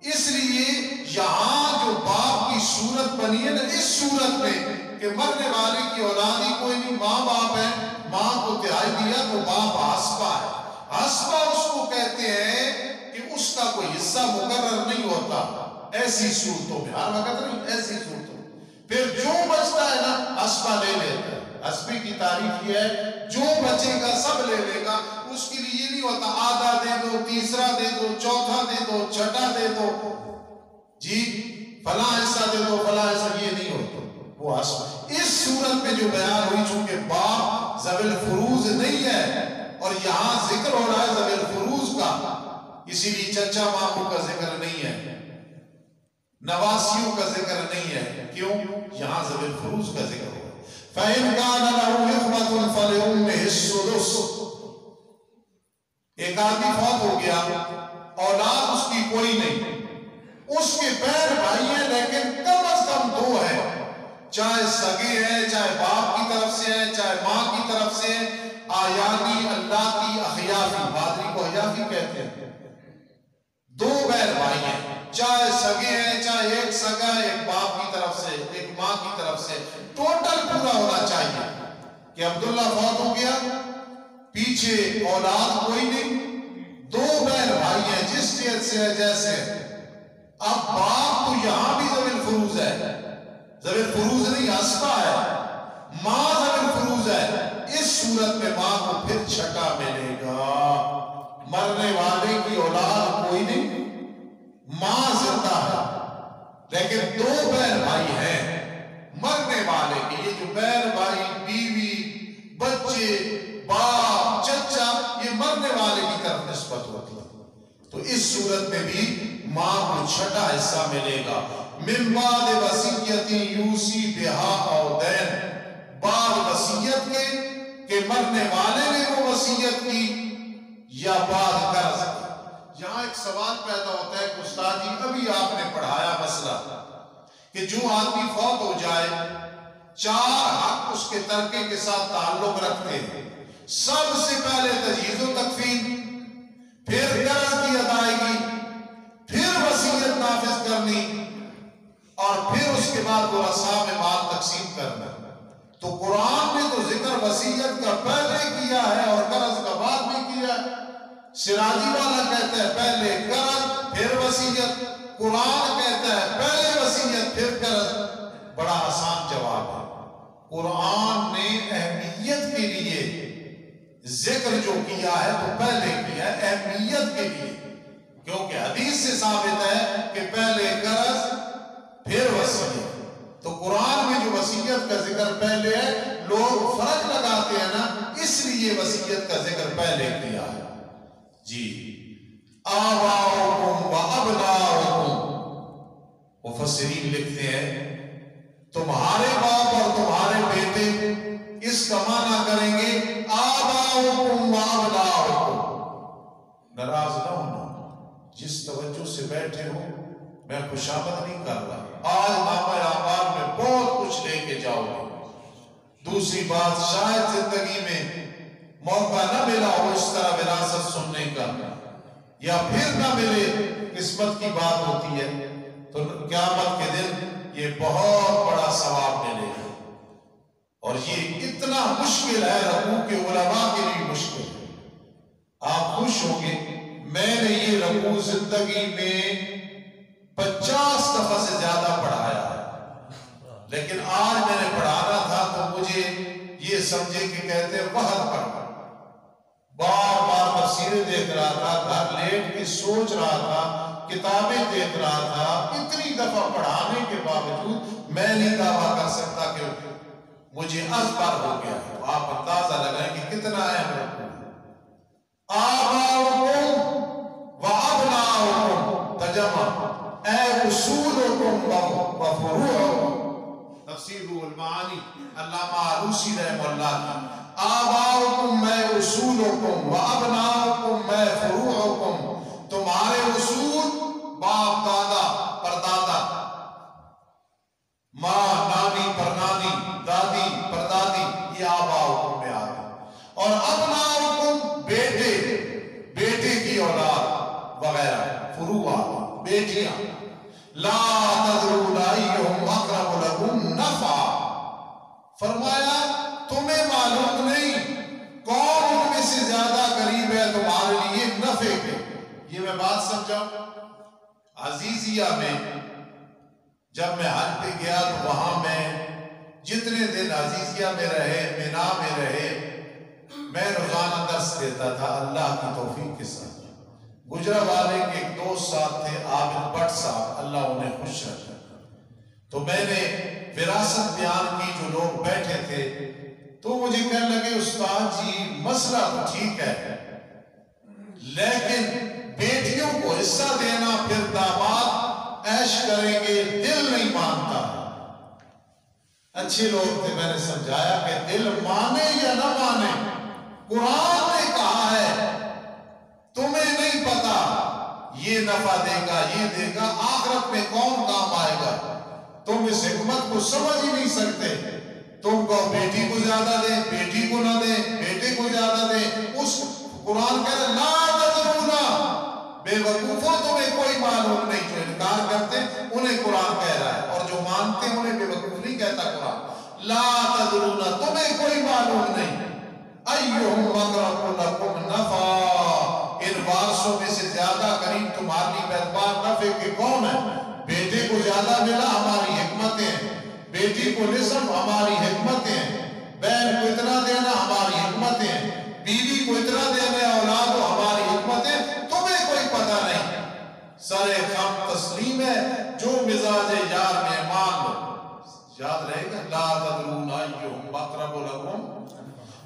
اس لیے یہاں جو باپ کی صورت بنی ہے نا، اس صورت میں کہ مرنے والے کی اولاد ہی کوئی نہیں، ماں باپ ہے، ماں کو تہائی دیا تو باپ عصبہ ہے۔ عصبہ اس کو کہتے ہیں کہ اس کا کوئی حصہ مقرر نہیں ہوتا ایسی صورتوں میں، ہر وقت نہیں، ایسی صورتوں میں پھر جو بچتا ہے نا عصبہ لے لیتا ہے۔ عصبی کی تعریف یہ ہے جو بچے گا سب لے لے گا، اس کے لیے یہ نہیں ہوتا آدھا دے دو، تیسرا دے دو، چوتھا دے دو، چھٹا دے دو، جی فلاں حصہ دے دو، فلاں حصہ، یہ نہیں ہوتا وہ عصبہ۔ اس صورت میں جو بیان ہوئی، چونکہ باپ ذوی الفروض نہیں ہے اور یہاں ذکر ہو رہا ہے ذوی الفروض کا، اسی لیے چچا ماموں کا ذکر نہیں ہے، نواسیوں کا ذکر نہیں ہے، کیوں؟ یہاں ذوی الفروض کا ذکر ہو رہا ہے۔ فَإِنْ كَانَ لَهُ إِخْوَةٌ فَلِأُمِّهِ السُّدُسُ، ایک آدمی فوت ہو گیا، اولاد اس کی کوئی نہیں، اس کے بہن بھائی ہیں لیکن کم از کم 2 ہیں، چاہے سگے ہیں، چاہے باپ کی طرف سے ہیں، چاہے ماں کی طرف سے ہیں، آیانی اللہ کی اخیافی، بادری کو اخیافی کہتے ہیں، 2 بہن بھائی ہیں، چاہے سگے ہیں، چاہے ایک سگا ہے، ایک باپ کی طرف سے، ایک ماں کی طرف سے، ٹوٹل پورا ہونا چاہیے کہ عبداللہ فوت ہو گیا، پیچھے اولاد کوئی نہیں، 2 بہن بھائی ہیں جس جیت سے ہے جیسے، اب باپ تو یہاں بھی ذوی الفروض ہے، ذوی الفروض نہیں عصبہ ہے، ماں ذوی الفروض ہے، اس صورت میں ماں کو پھر چھٹا ملے گا۔ مرنے والے کی اولاد کوئی نہیں، ماں زندہ ہے لیکن 2 بہن بھائی ہیں مرنے والے کے، یہ جو بہن بھائی، بیوی، بچے، باپ، چچا، یہ مرنے والے کی طرف نسبت ہوتی ہے، تو اس صورت میں بھی ماں کو چھٹا حصہ ملے گا۔ من بعد وصیت یوصی بہا او دین، بعد وصیت کے کہ مرنے والے نے وہ وصیت کی یا بعد قرض کی۔ یہاں ایک سوال پیدا ہوتا ہے کہ استاد جی ابھی آپ نے پڑھایا مسئلہ کہ جو آدمی فوت ہو جائے 4 حق اس کے ترکے کے ساتھ تعلق رکھتے ہیں، سب سے پہلے تجہیز و تکفین، پھر قرض کی ادائیگی، پھر وصیت نافذ کرنی، اور پھر اس کے بعد ورثاء میں مال تقسیم کرنا۔ تو قرآن نے تو ذکر وصیت کا پہلے کیا ہے اور قرض کا بعد میں کیا ہے۔ سراجی والا کہتا ہے پہلے قرض پھر وصیت، قرآن کہتا ہے پہلے وصیت پھر قرض۔ بڑا آسان جواب ہے۔ قرآن نے اہمیت کے لیے ذکر جو کیا ہے تو پہلے کیا ہے اہمیت کے لیے، کیونکہ حدیث سے ثابت ہے کہ پہلے قرض پھر وصیت۔ تو قرآن میں جو وصیت کا ذکر پہلے ہے، لوگ فرق لگاتے ہیں نا، اس لیے وصیت کا ذکر پہلے کیا ہے۔ جی آباؤکم و ابناؤکم، مفسرین لکھتے ہیں تمہارے باپ اور تمہارے بیٹے، اس کا معنی کریں گے آباؤکم و ابناؤکم۔ ناراض نہ ہونا، جس توجہ سے بیٹھے ہو میں خوشامد نہیں کر رہا، آج نامہ اعمال میں بہت کچھ لے کے جاؤ گے۔ دوسری بات، شاید زندگی میں موقع نہ ملا ہو اس طرح وراثت سننے کا، یا پھر نہ ملے، قسمت کی بات ہوتی ہے، تو قیامت کے دن یہ بہت بڑا ثواب ملے گا۔ اور یہ اتنا مشکل ہے، رکوع کے علماء کے لیے مشکل ہے۔ آپ خوش ہوں گے، میں نے یہ رکوع زندگی میں 50 دفعہ سے زیادہ پڑھایا ہے، لیکن آج میں نے پڑھانا تھا تو مجھے یہ سمجھے کہ کہتے وحد پڑھ، بار بار تفسیریں دیکھ رہا تھا، گھر لیٹ کے سوچ رہا تھا، کتابیں دیکھ رہا تھا، اتنی دفعہ پڑھانے کے باوجود میں نہیں دعویٰ کر سکتا کہ مجھے ازبر ہو گیا ہے۔ آپ اندازہ لگائیں کہ کتنا اہم رکوع ہے۔ آباؤکم و ابناؤکم، ترجمہ اے اصولکم و فروعکم، تفسیر روح المعانی علامہ آلوسی رحمہ اللہ کی، آباؤکم میں اصولکم و ابناؤکم میں فروعکم، تمہارے اصول باپ دادا پردادا، ماں نانی پرنانی دادی پردادی، یہ آباؤکم میں آگا، اور ابناؤکم بیٹے بیٹے کی اولاد وغیرہ، فروع بیٹیاں، لا تدرون ایہم اقرب لکم نفعا، فرمایا تمہیں معلوم نہیں کون ان میں سے زیادہ قریب ہے تمہارے لیے نفع کے۔ یہ میں بات سمجھاؤں، عزیزیہ میں جب میں حج پہ گیا تو وہاں میں جتنے دن عزیزیہ میں رہے، مینا میں رہے، میں روزانہ درس دیتا تھا اللہ کی توفیق کے ساتھ۔ گجرا والے کے ایک دوست صاحب تھے عابد بٹ صاحب، اللہ انہیں خوش رکھے، تو میں نے وراثت بیان کی، جو لوگ بیٹھے تھے تو مجھے کہنے لگے استاد جی مسئلہ تو ٹھیک ہے، لیکن بیٹیوں کو حصہ دینا پھر داماد عیش کریں گے، دل نہیں مانتا۔ اچھے لوگ تھے، میں نے سمجھایا کہ دل مانے یا نہ مانے، قرآن نے کہا ہے تمہیں نہیں پتا یہ نفع دے گا یہ دے گا، آخرت میں کون کام آئے گا، تم اس حکمت کو سمجھ ہی نہیں سکتے۔ تم کو بیٹی کو زیادہ دیں، بیٹی کو نہ دیں، بیٹے کو زیادہ دیں، اس قرآن کہہ رہا لا تدرونا، بے وقوفوں تمہیں کوئی معلوم نہیں، جو انکار کرتے انہیں قرآن کہہ رہا ہے، اور جو مانتے ہیں انہیں بے وقوف نہیں کہتا قرآن۔ لا تدرونا، تمہیں کوئی معلوم نہیں، ایہم اقرب لکم نفعا، ان وارثوں میں سے زیادہ قریب تمہاری بیدبار نفع کے کون ہے؟ بیٹے کو زیادہ ملا ہماری حکمتیں، بیٹی کو نصف ہماری حکمتیں، بہن کو اتنا دینا ہماری حکمتیں، بیوی کو اتنا دینا اولاد کو ہماری حکمتیں، تمہیں کوئی پتہ نہیں۔ سر خم تسلیم ہے، جو مزاج یار میں مان لو، یاد رہے گا لا تدرون ایہم اقرب لکم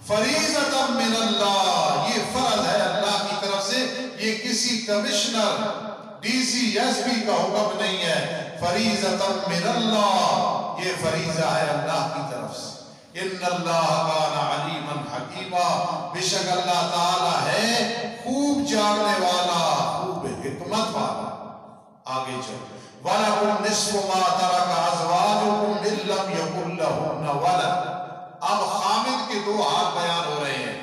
فریضۃ من اللہ، یہ فرض ہے اللہ کی طرف سے، یہ کسی commissioner D C S P کا حکم نہیں ہے، فریضۃ من اللہ، یہ فریضہ ہے اللہ کی طرف سے۔ ان اللہ کان علیما حکیما، بے شک اللہ تعالی ہے خوب جاننے والا، خوب حکمت والا۔ آگے چلو، وَلَكُمْ نِصْفُ مَا تَرَكَ أَزْوَاجُكُمْ إِن لَّمْ يَكُن لَّهُنَّ وَلَدٌ۔ اب خامد کے دو حال بیان ہو رہے ہیں،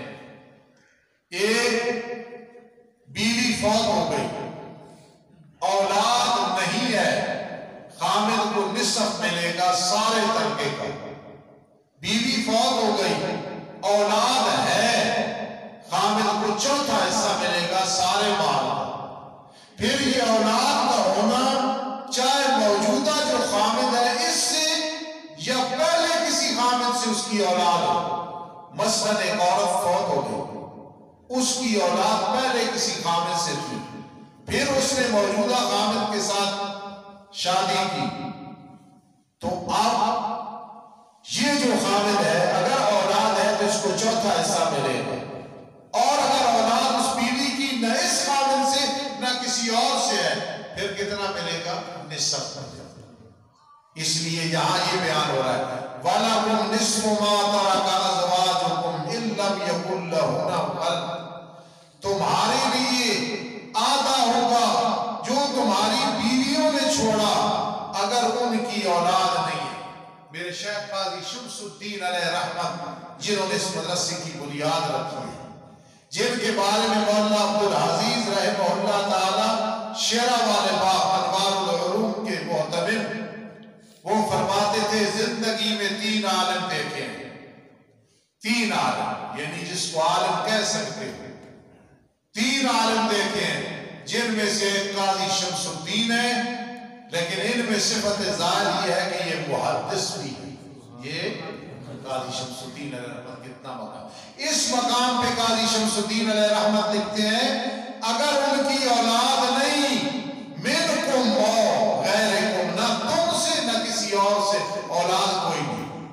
ایک بیوی فوت ہو گئی، اولاد نہیں ہے، خامد کو نصف ملے گا سارے ترکے کا۔ بیوی فوت ہو گئی، اولاد ہے، خامد کو چوتھا حصہ ملے گا سارے مال کا۔ پھر یہ اولاد کا ہونا چاہے موجودہ جو خامد ہے اس سے یا پہلے کسی خامد سے اس کی اولاد ہو۔ مثلاً ایک عورت فوت ہو گئی، اس کی اولاد پہلے کسی خامد سے تھی، پھر اس نے موجودہ خامد کے ساتھ شادی کی، تو اب یہ جو خامد ہے اگر اولاد ہے تو اس کو چوتھا حصہ ملے گا، اور اگر اولاد اس بیوی کی نہ اس خامد سے نہ کسی اور سے ہے پھر کتنا ملے گا؟ نصف ملے گا۔ اس لیے یہاں یہ بیان ہو رہا ہے وَلَكُمْ نِصْفُ مَا تَرَكَ أَزْوَاجُكُمْ إِن لَّمْ يَكُن لَّهُنَّ وَلَدٌ، تمہارے لیے آدھا ہوگا جو تمہاری بیویوں نے چھوڑا اگر ان کی اولاد نہیں ہے۔ میرے شیخ قاضی شمس الدین علیہ رحمت جنہوں نے اس مدرسے کی بنیاد رکھی ہے، جن کے بارے میں مولانا عبدالعزیز رحمہ اللہ تعالی شیرہ والے باغ انوار العلوم کے محتمم، وہ فرماتے تھے زندگی میں 3 عالم دیکھے ہیں، 3 عالم یعنی جس کو عالم کہہ سکتے ہیں، 3 عالم دیکھے ہیں، جن میں سے ایک قاضی شمس الدین ہے، لیکن ان میں صفت ظاہر یہ ہے کہ یہ محدث بھی ہے۔ یہ قاضی شمس الدین علیہ رحمت کتنا مقام، اس مقام پہ قاضی شمس الدین علیہ رحمت لکھتے ہیں اگر ان کی اولاد نہیں، منکم او غیرکم، نہ تم سے نہ کسی اور سے اولاد کوئی نہیں،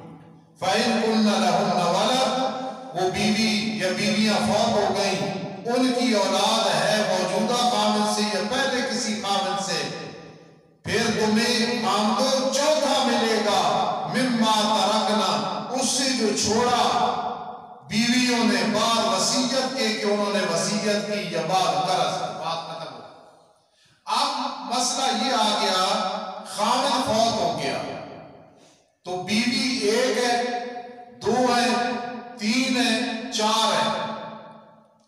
فَإِن كُنَّ لَهُنَّ وَلَدٌ، وہ بیوی یا بیویاں فوت ہو گئیں، ان کی اولاد ہے موجودہ خامد سے یا پہلے کسی خامد سے، پھر تمہیں خامدو چوتھا ملے گا مما ترکنا، اس سے جو چھوڑا بیویوں نے بعد وصیت کے کہ انہوں نے وصیت کی یا بعد قرض، بات ختم ہو۔ اب مسئلہ یہ آ گیا خامد فوت ہو گیا تو بیوی 1 ہے، 2 ہے، 3 ہے، 4 ہے،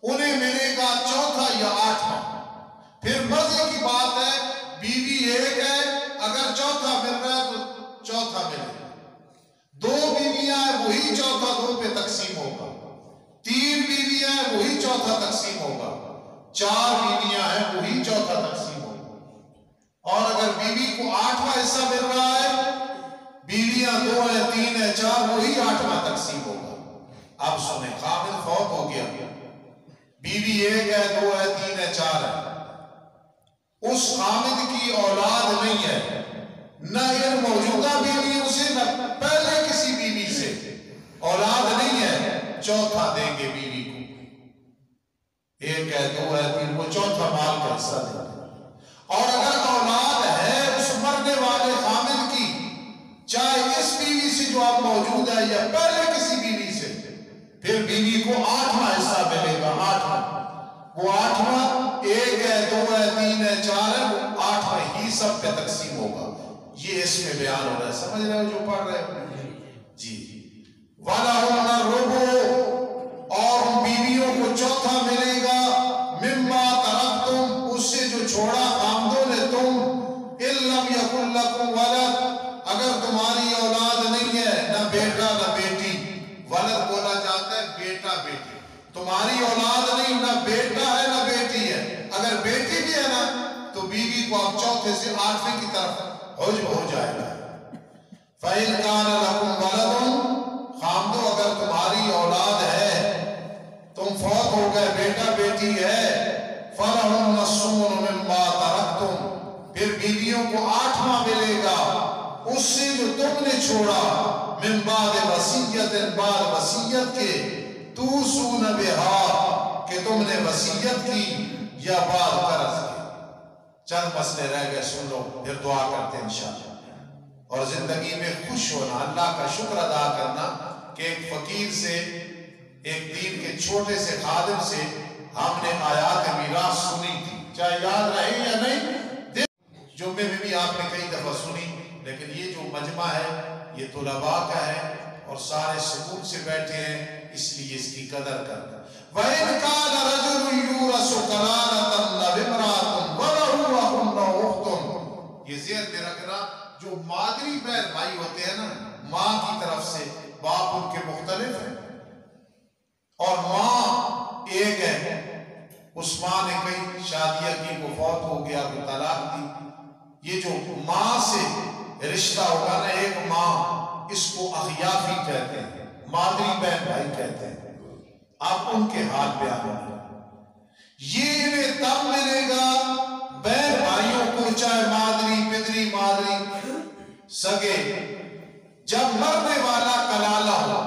انہیں ملے گا چوتھا یا 8واں۔ پھر مزے کی بات ہے بیوی 1 ہے، اگر چوتھا مل رہا ہے تو چوتھا ملے گا، 2 بیویاں ہیں وہی چوتھا 2 پہ تقسیم ہوگا، 3 بیویاں ہیں وہی چوتھا تقسیم ہوگا، 4 بیویاں ہیں وہی چوتھا تقسیم ہوگا، اور اگر بیوی کو 8واں حصہ مل رہا ہے، بیویاں 2 ہیں، 3 ہیں، 4، وہی 8واں تقسیم ہوگا۔ اب سنیں، خامد فوت ہو گیا، بیوی 1 ہے، 2 ہے، 3 ہے، 4 ہے، اس خامد کی اولاد نہیں ہے، نہ ان موجودہ بیویوں سے نہ پہلے کسی بیوی سے اولاد نہیں ہے، چوتھا دیں گے بیوی کو، 1 ہے، 2 ہے، 3، وہ چوتھا مال کا حصہ دیں گے۔ اور اگر اولاد ہے اس مرنے والے خامد کی، چاہے اس بیوی سے جو اب موجود ہے یا پہلے کسی بیوی سے، پھر بیوی کو 8واں حصہ ملے گا، 8واں، وہ 8واں 1 ہے، 2 ہے، 3 ہے، 4 ہے، وہ 8واں ہی سب پہ تقسیم ہوگا۔ یہ اس میں بیان ہو رہا ہے، سمجھ رہے ہو جو پڑھ رہے ہو؟ جی وَلَهُنَّ الرُّبُعُ، اور ان بیویوں کو چوتھا ملے گا مما ترکتم، اس سے جو چھوڑا خامدوں نے تم، إِن لَّمْ يَكُن لَّكُمْ وَلَدٌ، اگر تمہاری اولاد نہیں ہے، نہ بیٹا نہ بیٹی، ولد بولا جاتا ہے بیٹا بیٹی، تمہاری اولاد نہیں، نہ بیٹا ہے نہ بیٹی ہے، اگر بیٹی بھی ہے نا تو بیوی کو اب چوتھے سے 8ویں کی طرف حجب ہو جائے گا۔ فَإِن كَانَ لَكُمْ وَلَدٌ، خامدو اگر تمہاری اولاد ہے، تم فوت ہو گئے، بیٹا بیٹی ہے، فَلَهُنَّ الثُّمُنُ مِمَّا تَرَكْتُمْ، پھر بیویوں کو 8واں ملے گا اس سے جو تم نے چھوڑا، من بعد وصیت، بعد وصیت کے، توصون بہا، کہ تم نے وصیت کی، یا بعد قرض کے۔ چند مسئلے رہ گئے، سن لو پھر دعا کرتے ہیں انشاءاللہ۔ اور زندگی میں خوش ہونا، اللہ کا شکر ادا کرنا کہ ایک فقیر سے، ایک دین کے چھوٹے سے خادم سے ہم نے آیات میراث سنی تھی، چاہے یاد رہے یا نہیں، جمعے میں بھی آپ نے کئی دفعہ سنی، لیکن یہ جو مجمع ہے یہ طلباء کا ہے اور سارے سکون سے بیٹھے ہیں، اس لیے اس کی قدر کرنا۔ وَإِنْ كَانَ رَجُلٌ يُورَثُ كَلَالَةً لَوِ امْرَأَةٌ وَلَهُ أَخٌ أَوْ أُخْتٌ، یہ ذہن میں رکھنا، جو مادری بہن بھائی ہوتے ہیں نا، ماں کی طرف سے باپ ان کے مختلف ہیں اور ماں ایک ہے، اس ماں نے کئی شادیاں کی، کو فوت ہو گیا، کو طلاق دی، یہ جو ماں سے رشتہ ہوگا نا، ایک ماں، اس کو اخیافی کہتے ہیں، مادری بہن بھائی کہتے ہیں۔ اب ان کے حال بیان ہونا، یہ انہیں تب ملے گا بہن بھائیوں کو، چاہے مادری پدری مادری سگے، جب مرنے والا کلالہ ہو۔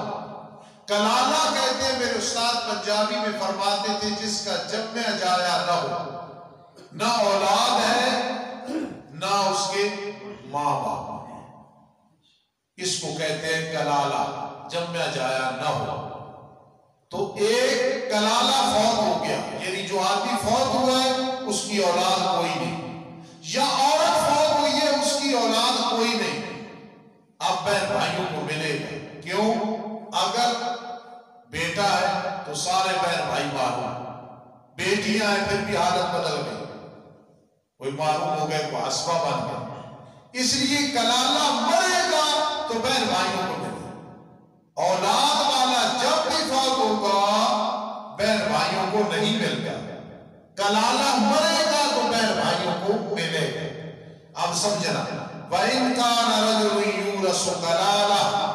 کلالہ کہتے ہیں، میرے استاد پنجابی میں فرماتے تھے، جس کا جمع جایا نہ ہو، نہ اولاد ہے نہ اس کے ماں باپ، اس کو کہتے ہیں کلالہ، جمع جایا نہ ہو۔ تو ایک کلالہ فوت ہو گیا، یعنی جو آدمی فوت ہوا ہے اس کی اولاد کوئی نہیں، یا عورت فوت ہوئی ہے اس کی اولاد کوئی نہیں، اب بہن بھائیوں کو ملے گا۔ کیوں؟ اگر بیٹا ہے تو سارے بہن بھائی معلوم، بیٹیاں ہیں پھر بھی حالت بدل گئی، کوئی معلوم ہو گئے، کوئی حسبہ بن گئے، اس لیے کلالہ مرے گا تو بہن بھائیوں کو ملے گا۔ اولاد والا جب بھی فوت ہوگا بہن بھائیوں کو نہیں ملتا، کلالہ مرے گا تو بہن بھائیوں کو ملے گا۔ اب سمجھنا، وَإِنْ كَانَ رَجُلٌ يُورَثُ كَلَالَةً،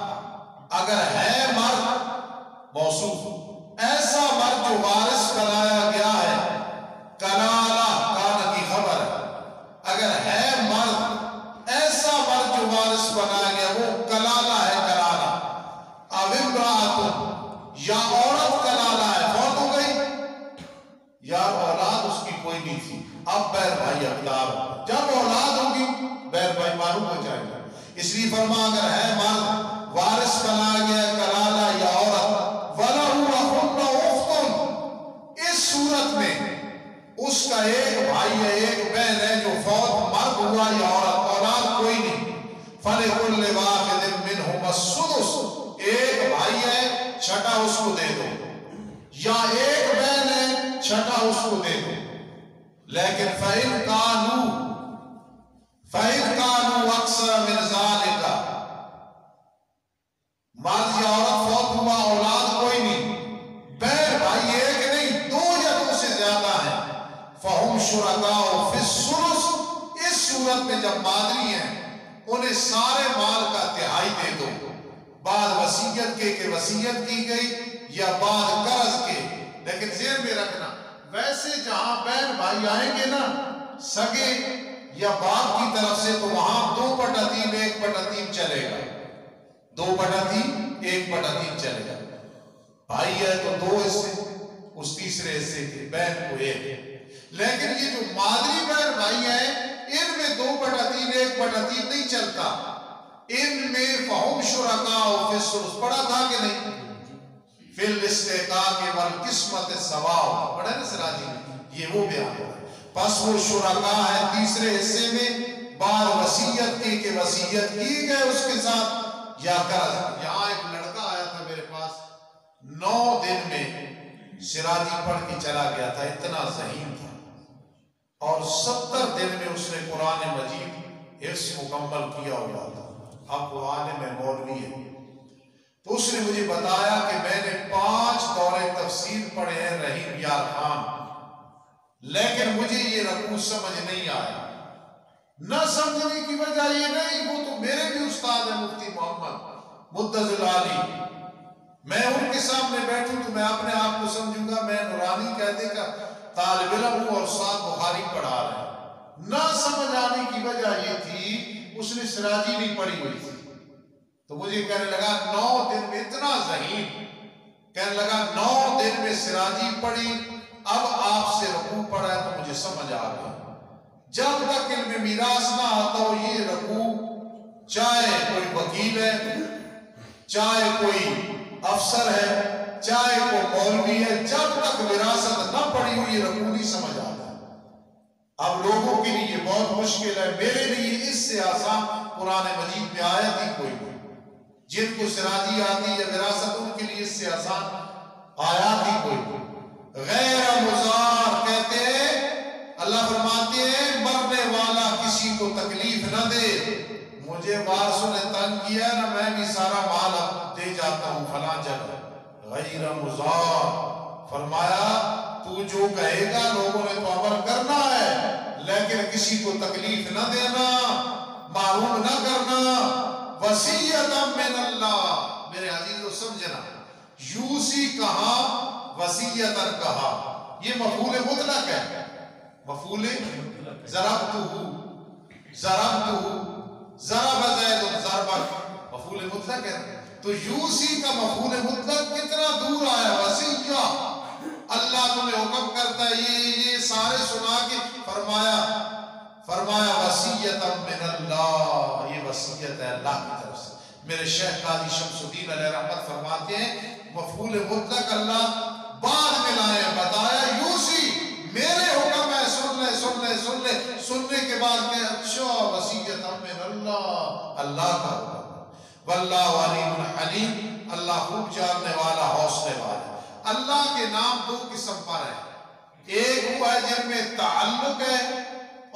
اگر ہے مرد موصوف، ایسا مرد جو وارث بنایا گیا ہے، کلالہ کان کی خبر ہے، اگر ہے مرد ایسا مرد جو وارث بنایا گیا، وہ کلالہ ہے، کلالہ۔ اب امرأۃ، یا عورت کلالہ ہے، فوت ہو گئی، یا اولاد اس کی کوئی نہیں تھی، اب بہن بھائی حقدار ہو، جب اولاد ہوگی بہن بھائی معلوم ہو جائے گا، اس لیے فرما اگر ہے مرد وارث بنایا گیا کلالہ یا عورت، وَلَهُ أَخٌ أَوْ أُخْتٌ، اس صورت میں اس کا ایک بھائی ہے، ایک بہن ہے جو فوت مرد ہوا یا عورت، اولاد کوئی نہیں، فَلِكُلِّ وَاحِدٍ مِّنْهُمَا السُّدُسُ، ایک بھائی ہے چھٹا اس کو دے دو، یا ایک بہن ہے چھٹا اس کو دے دو، لیکن فَإِنْ كَانُوا أَكْثَرَ مِنْ ذَلِكَ، مرد یا عورت فوت ہوا، اولاد کوئی نہیں، بہن بھائی ایک نہیں، دو یا دو سے زیادہ ہیں، فَهُمْ شُرَكَاءُ فِي الثُّلُثِ، اس صورت میں جب مادری ہیں انہیں سارے مال کا تہائی دے دو، بعد وصیت کے کہ وصیت کی گئی یا بعد قرض کے، لیکن ذہن میں رکھنا، ویسے جہاں بہن بھائی آئیں گے نا سگے یا باپ کی طرف سے، تو وہاں 2/3 1/3 چلے گا، 2/3 1/3 چلے گا، بھائی ہے تو 2 حصے، اس تیسرے حصے کے بہن کو 1، لیکن یہ جو مادری بہن بھائی ہیں ان میں 2/3 1/3 نہیں چلتا، ان میں فَهُمْ شُرَكَاءُ فِي الثُّلُثِ، پڑھا تھا کہ نہیں؟ فِي الْإِسْتِحْقَاقِ وَالْقِسْمَةِ سَوَاءٌ، پڑھا نا سراجی میں، یہ وہ بیان ہو رہا ہے، پس وہ شرکا ہے تیسرے حصے میں، بعد وصیت کی کہ وصیت کی گئے اس کے ساتھ یا قرض۔ یہاں ایک لڑکا آیا تھا میرے پاس، 9 دن میں سراجی پڑھ کے چلا گیا تھا، اتنا ذہین تھا، اور 70 دن میں اس نے قرآن مجید حفظ مکمل کیا ہوا تھا، اب وہ عالم ہے، مولوی ہے۔ تو اس نے مجھے بتایا کہ میں نے 5 دورے تفسیر پڑھے ہیں رحیم یار خان، لیکن مجھے یہ رکوع سمجھ نہیں آیا۔ نہ سمجھنے کی وجہ یہ نہیں، وہ تو میرے بھی استاد ہیں مفتی محمد مدظر علی، میں ان کے سامنے بیٹھوں تو میں اپنے آپ کو سمجھوں گا میں نورانی قاعدے کا طالب علم ہوں اور ساتھ بخاری پڑھا رہا ہے۔ نہ سمجھ آنے کی وجہ یہ تھی اس نے سراجی نہیں پڑھی ہوئی تھی، تو مجھے کہنے لگا 9 دن میں، اتنا ذہین، کہنے لگا 9 دن میں سراجی پڑھی، اب آپ سے رکوع پڑھا ہے تو مجھے سمجھ آ گیا۔ جب تک علم میراث نہ آتا ہو یہ رکوع، چاہے کوئی وکیل ہے، چاہے کوئی افسر ہے، چاہے کوئی مولوی ہے، جب تک وراثت نہ پڑھی ہوئی یہ رکوع نہیں سمجھ آتا۔ اب لوگوں کے لیے یہ بہت مشکل ہے، میرے لیے اس سے آسان قرآن مجید میں آیت ہی کوئی نہیں۔ جن کو سراجی آتی ہے وراثت ان کے لیے اس سے آسان آیات ہی کوئی. غیر مضار کہتے ہیں اللہ فرماتے ہیں مرنے والا کسی کو تکلیف نہ دے. مجھے وارثوں نے تنگ کیا نا میں بھی سارا مال اب دے جاتا ہوں فلاں جگہ. غیر مضار فرمایا تو جو کہے گا لوگوں نے تو عمل کرنا ہے لیکن کسی کو تکلیف نہ دینا معروم نہ کرنا. وصیت من اللہ میرے عزیزو سمجھنا یوسی کہا وصیت کہا یہ مفعول مطلق ہے. مفعول ضربتہ ضرب زید ضربا مفعول مطلق ہے. تو یوسی کا مفعول مطلق کتنا دور آیا. وصیہ اللہ تمہیں حکم کرتا ہے یہ سارے سنا کے فرمایا وصیت من اللہ یہ وصیت ہے اللہ کی طرف سے. میرے شیخ قاضی شمس الدین علیہ رحمت فرماتے ہیں مفعول مطلق اللہ بعد میں لائے بتایا یوسی میرے حکم ہے سن لے سننے کے بعد کہ اچھا وصیت من اللہ اللہ کا حکم. واللہ علیم حلیم اللہ خوب جاننے والا حوصلے والا. اللہ کے نام دو قسم پر ہے. ایک وہ ہے جن میں تعلق ہے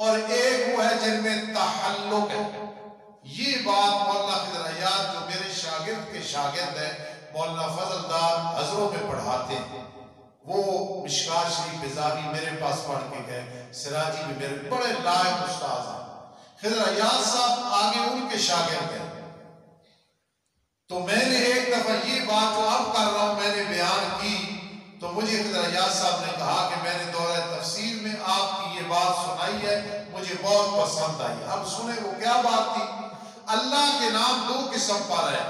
اور ایک وہ ہے جن میں تحلق ہے. یہ بات مولانا خضر حیات جو میرے شاگرد کے شاگرد ہیں مولانا فضل دار حضروں میں پڑھاتے ہیں وہ مشکات شریف بزاوی میرے پاس پڑھ کے گئے. سراجی بھی میرے بڑے لائق استاذ ہیں. خضر حیات صاحب آگے ان کے شاگرد ہیں. تو میں نے ایک دفعہ یہ بات جو اب کر رہا ہوں میں نے بیان کی تو مجھے خضر حیات صاحب نے کہا کہ میں نے دورہ تفسیر میں آپ کی یہ بات سنائی ہے مجھے بہت پسند آئی. اب سنیں وہ کیا بات تھی. اللہ کے نام دو قسم پر ہے.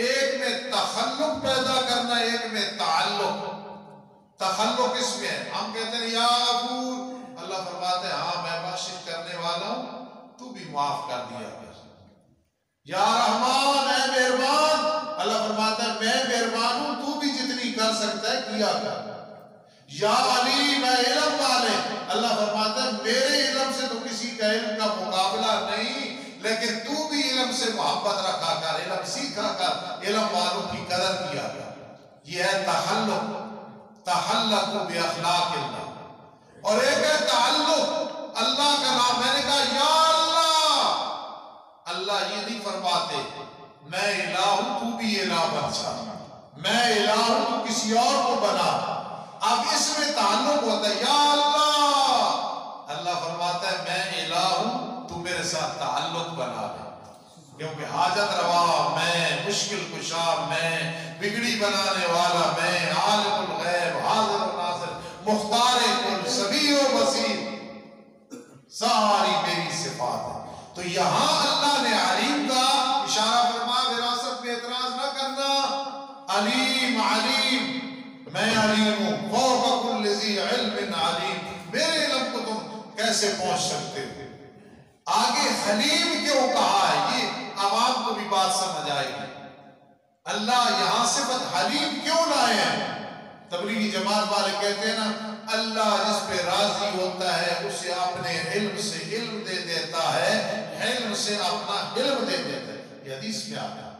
ایک میں تخلق پیدا کرنا ایک میں تعلق. تخلق اس میں ہے ہم کہتے ہیں یا غفور اللہ فرماتے ہیں ہاں میں بخشش کرنے والا ہوں تو بھی معاف کر دیا کر. یا رحمان اے مہربان اللہ فرماتا ہے میں مہربان ہوں تو بھی جتنی کر سکتا ہے کیا کر. یا علیم اے علم والے اللہ فرماتا ہے میرے علم سے تو کسی کا علم کا مقابلہ نہیں لیکن تو بھی علم سے محبت رکھا کر علم سیکھا کر علم والوں کی قدر کیا کر. یہ ہے تحلق باخلاق اللہ. اور ایک ہے تعلق اللہ کا نام میں نے کہا یا اللہ یہ نہیں فرماتے میں الہ ہوں تو بھی الہ بن جا. میں الہ ہوں تو کسی اور کو بنا. اب اس میں تعلق ہوتا ہے یا اللہ اللہ فرماتا ہے میں الہ ہوں تو میرے ساتھ تعلق بنا لے کیونکہ حاجت روا میں مشکل کشا میں بگڑی بنانے والا میں عالم الغیب حاضر و ناظر مختار کل سمیع و بصیر ساری میری صفات ہے. تو یہاں اللہ نے علیم کا اشارہ فرما وراثت میں اعتراض نہ کرنا. علیم میں علیم ہوں فوق کل ذی علم علیم. میرے علم کو تم کیسے پہنچ سکتے ہو. آگے حلیم کیوں کہا ہے یہ عوام کو بھی بات سمجھ آئے گی. اللہ یہاں صفت حلیم کیوں لائے ہیں. تبلیغی جماعت والے کہتے ہیں نا اللہ جس پہ راضی ہوتا ہے اسے اپنے علم سے علم دے دیتا ہے علم سے اپنا علم دے دیتا ہے. یہ حدیث میں آتا ہے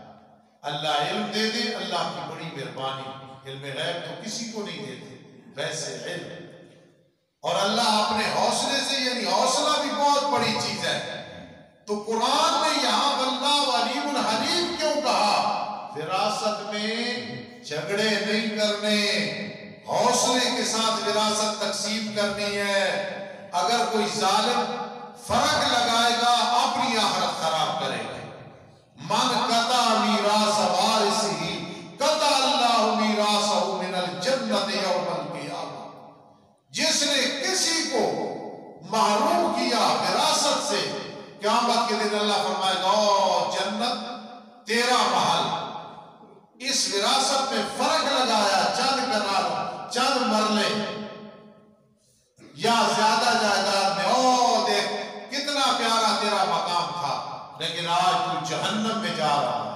اللہ علم دے دے اللہ کی بڑی مہربانی. علم غیب تو کسی کو نہیں دیتے ویسے علم. اور اللہ اپنے حوصلے سے یعنی حوصلہ بھی بہت بڑی چیز ہے. تو قرآن نے یہاں واللہ علیم الحلیم کیوں کہا. وراثت میں جھگڑے نہیں کرنے حوصلے کے ساتھ وراثت تقسیم کرنی ہے. اگر کوئی ظالم فرق لگائے گا اپنی آخرت خراب کرے گا. من قطع میراث وارثہ قطع اللہ میراثہ من الجنت یوم القیامہ. جس نے کسی کو محروم کیا وراثت سے قیامت کے دن اللہ فرمائے گا او جنت تیرا محل. اس وراثت میں فرق لگایا چند کنال چند مرلے یا زیادہ جائیداد میں او دیکھ کتنا پیارا تیرا مقام تھا لیکن آج تو جہنم میں جا رہا ہے.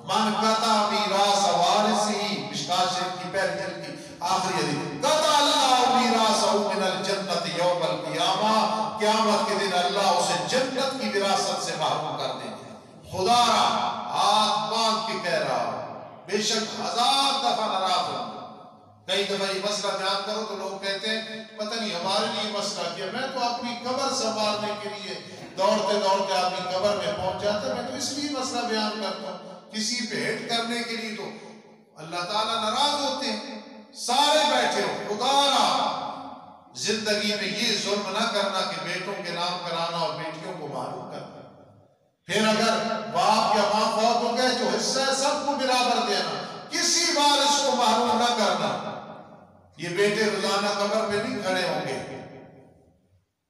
من قطع میراث وارثہ مشکات شریف کی پہلی جلد کی آخری حدیث قطع اللہ میراثہ من الجنت یوم القیامہ. قیامت کے دن اللہ اسے جنت کی وراثت سے محروم کر دیں گے. خدا را ہاتھ باندھ کے کہہ رہا ہوں، بے شک 1000 دفعہ ناراض ہوں۔ کئی دفعہ یہ مسئلہ بیان کرو تو لوگ کہتے ہیں پتہ نہیں ہمارے لیے مسئلہ کیا، میں تو اپنی قبر سنبھالنے کے لیے دوڑتے دوڑتے آدمی قبر میں پہنچ جاتا ہے، میں تو اس لیے مسئلہ بیان کرتا ہوں، کسی پہ ہٹ کرنے کے لیے تو اللہ تعالیٰ ناراض ہوتے ہیں۔ سارے بیٹھے ہو، خدا را زندگی میں یہ ظلم نہ کرنا کہ بیٹوں کے نام کرانا اور بیٹیوں کو محروم کرنا، پھر اگر باپ یا ماں فوت ہو گئے جو حصہ ہے سب کو برابر دینا، کسی وارث کو محروم نہ کرنا۔ یہ بیٹے روزانہ قبر پہ نہیں کھڑے ہوں گے،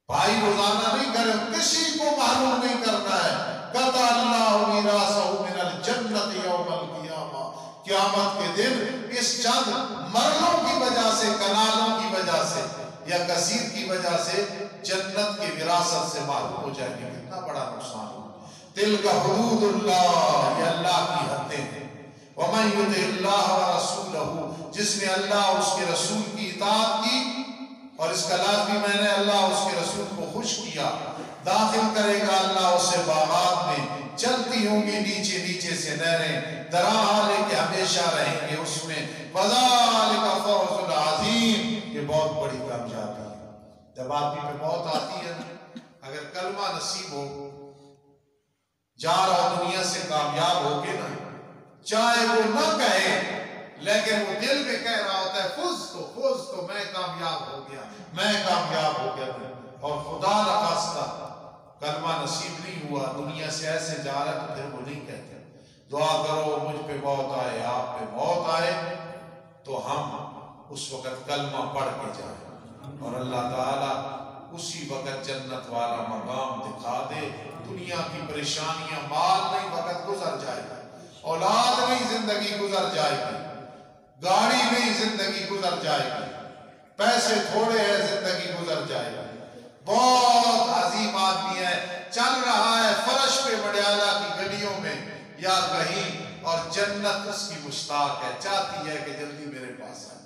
بھائی روزانہ نہیں کھڑے ہوں، کسی کو محروم نہیں کرنا ہے۔ قطع اللہ میراثہ من الجنت یوم القیامہ، قیامت کے دن اس چند مرلوں کی وجہ سے، کنالوں کی وجہ سے یا کثیر کی وجہ سے جنت کی وراثت سے محروم ہو جائیں گے۔ کتنا بڑا نقصان ہو۔ تلک حدود اللہ، یہ اللہ کی حدیں ہیں۔ وَمَن يُطِعِ اللَّهَ وَرَسُولَهُ، جس نے اللہ اور اس کے رسول کی اطاعت کی، اور اس کا لازمی میں نے اللہ اور اس کے رسول کو خوش کیا، داخل کرے گا اللہ اسے باغات میں، چلتی ہوں گی نیچے نیچے سے نہریں، درا لے کے ہمیشہ رہیں گے اس میں۔ وَذَلِكَ فَوْزُ الْعَظِيمُ، یہ بہت بڑی کامیابی ہے۔ جب آدمی پہ موت آتی ہے، اگر کلمہ نصیب ہو، جا رہا دنیا سے کامیاب ہو کے نا، چاہے وہ نہ کہے لیکن وہ دل میں کہہ رہا ہوتا ہے فز تو میں کامیاب ہو گیا، میں کامیاب ہو گیا۔ اور خدا نخواستہ کلمہ نصیب نہیں ہوا، دنیا سے ایسے جا رہا ہے تو پھر وہ نہیں کہتے دعا کرو مجھ پہ موت آئے، آپ پہ موت آئے تو ہم اس وقت کلمہ پڑھ کے جائیں، اور اللہ تعالیٰ اسی وقت جنت والا مقام دکھا دے۔ دنیا کی پریشانیاں، مال نہیں وقت گزر جائے گا، اولاد نہیں زندگی گزر جائے گی، گاڑی نہیں زندگی گزر جائے گی، پیسے تھوڑے ہیں زندگی گزر جائے گی۔ بہت عظیم آدمی ہے، چل رہا ہے فرش پہ وڈیالہ کی گلیوں میں یا کہیں، اور جنت اس کی مشتاق ہے، چاہتی ہے کہ جلدی میرے پاس آئے۔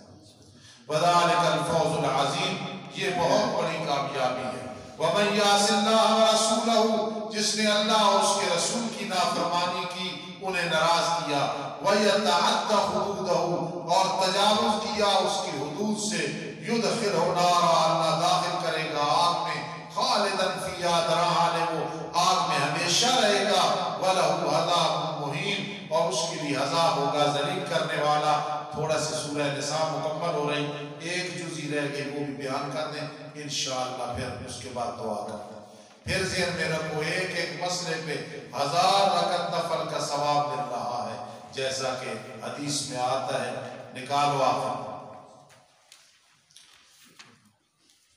وَذَلِكَ الْفَوْزُ الْعَظِيمُ، یہ بہت بڑی کامیابی ہے۔ وَمَن يَعْصِ اللَّهَ وَرَسُولَهُ، جس نے اللہ اور اس کے رسول کی نافرمانی کی، انہیں ناراض کیا، وَيَتَعَدَّ حُدُودَهُ، اور تجاوز کیا اس کی حدود سے، يُدْخِلْهُ نَارًا، اللہ داخل کرے گا آگ میں، خالداً فِيهَا، درحالِ وہ آگ میں ہمیشہ رہے گا، وَلَهُ عَذَابٌ مُهِينٌ، اور اس کے لیے عذاب ہوگا ذلیل کرنے والا۔ تھوڑا سے سورہ نساء مکمل ہو رہی، ایک جزئی رہ گئی، وہ بھی بیان کر دیں انشاءاللہ، پھر اس کے بعد دعا کرتے ہیں۔ پھر ذہن میں رکھو، ایک ایک مسئلے پہ 1000 رکعت نفل کا ثواب مل رہا ہے، جیسا کہ حدیث میں آتا ہے۔ نکالو آخر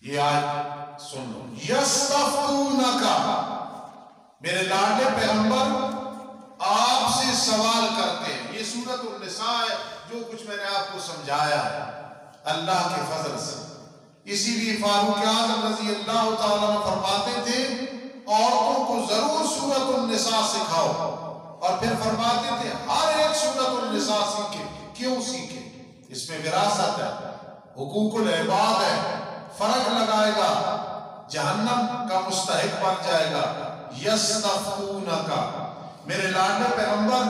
یہ آیت سن لو، یستفتونک، میرے لاڈلے پیغمبر آپ سے سوال کرتے ہیں۔ یہ سورۃ النساء ہے، جو کچھ میں نے آپ کو سمجھایا ہے اللہ کے فضل سے۔ اسی لیے فاروق اعظم رضی اللہ تعالیٰ عنہ فرماتے تھے عورتوں کو ضرور سورۃ النساء سکھاؤ، اور پھر فرماتے تھے ہر ایک سورۃ النساء سیکھے۔ کیوں سیکھے؟ اس میں وراثت ہے، حقوق العباد ہے، فرق لگائے گا، جہنم کا مستحق بن جائے گا۔ یستفتونک، میرے لاڈلے پیغمبر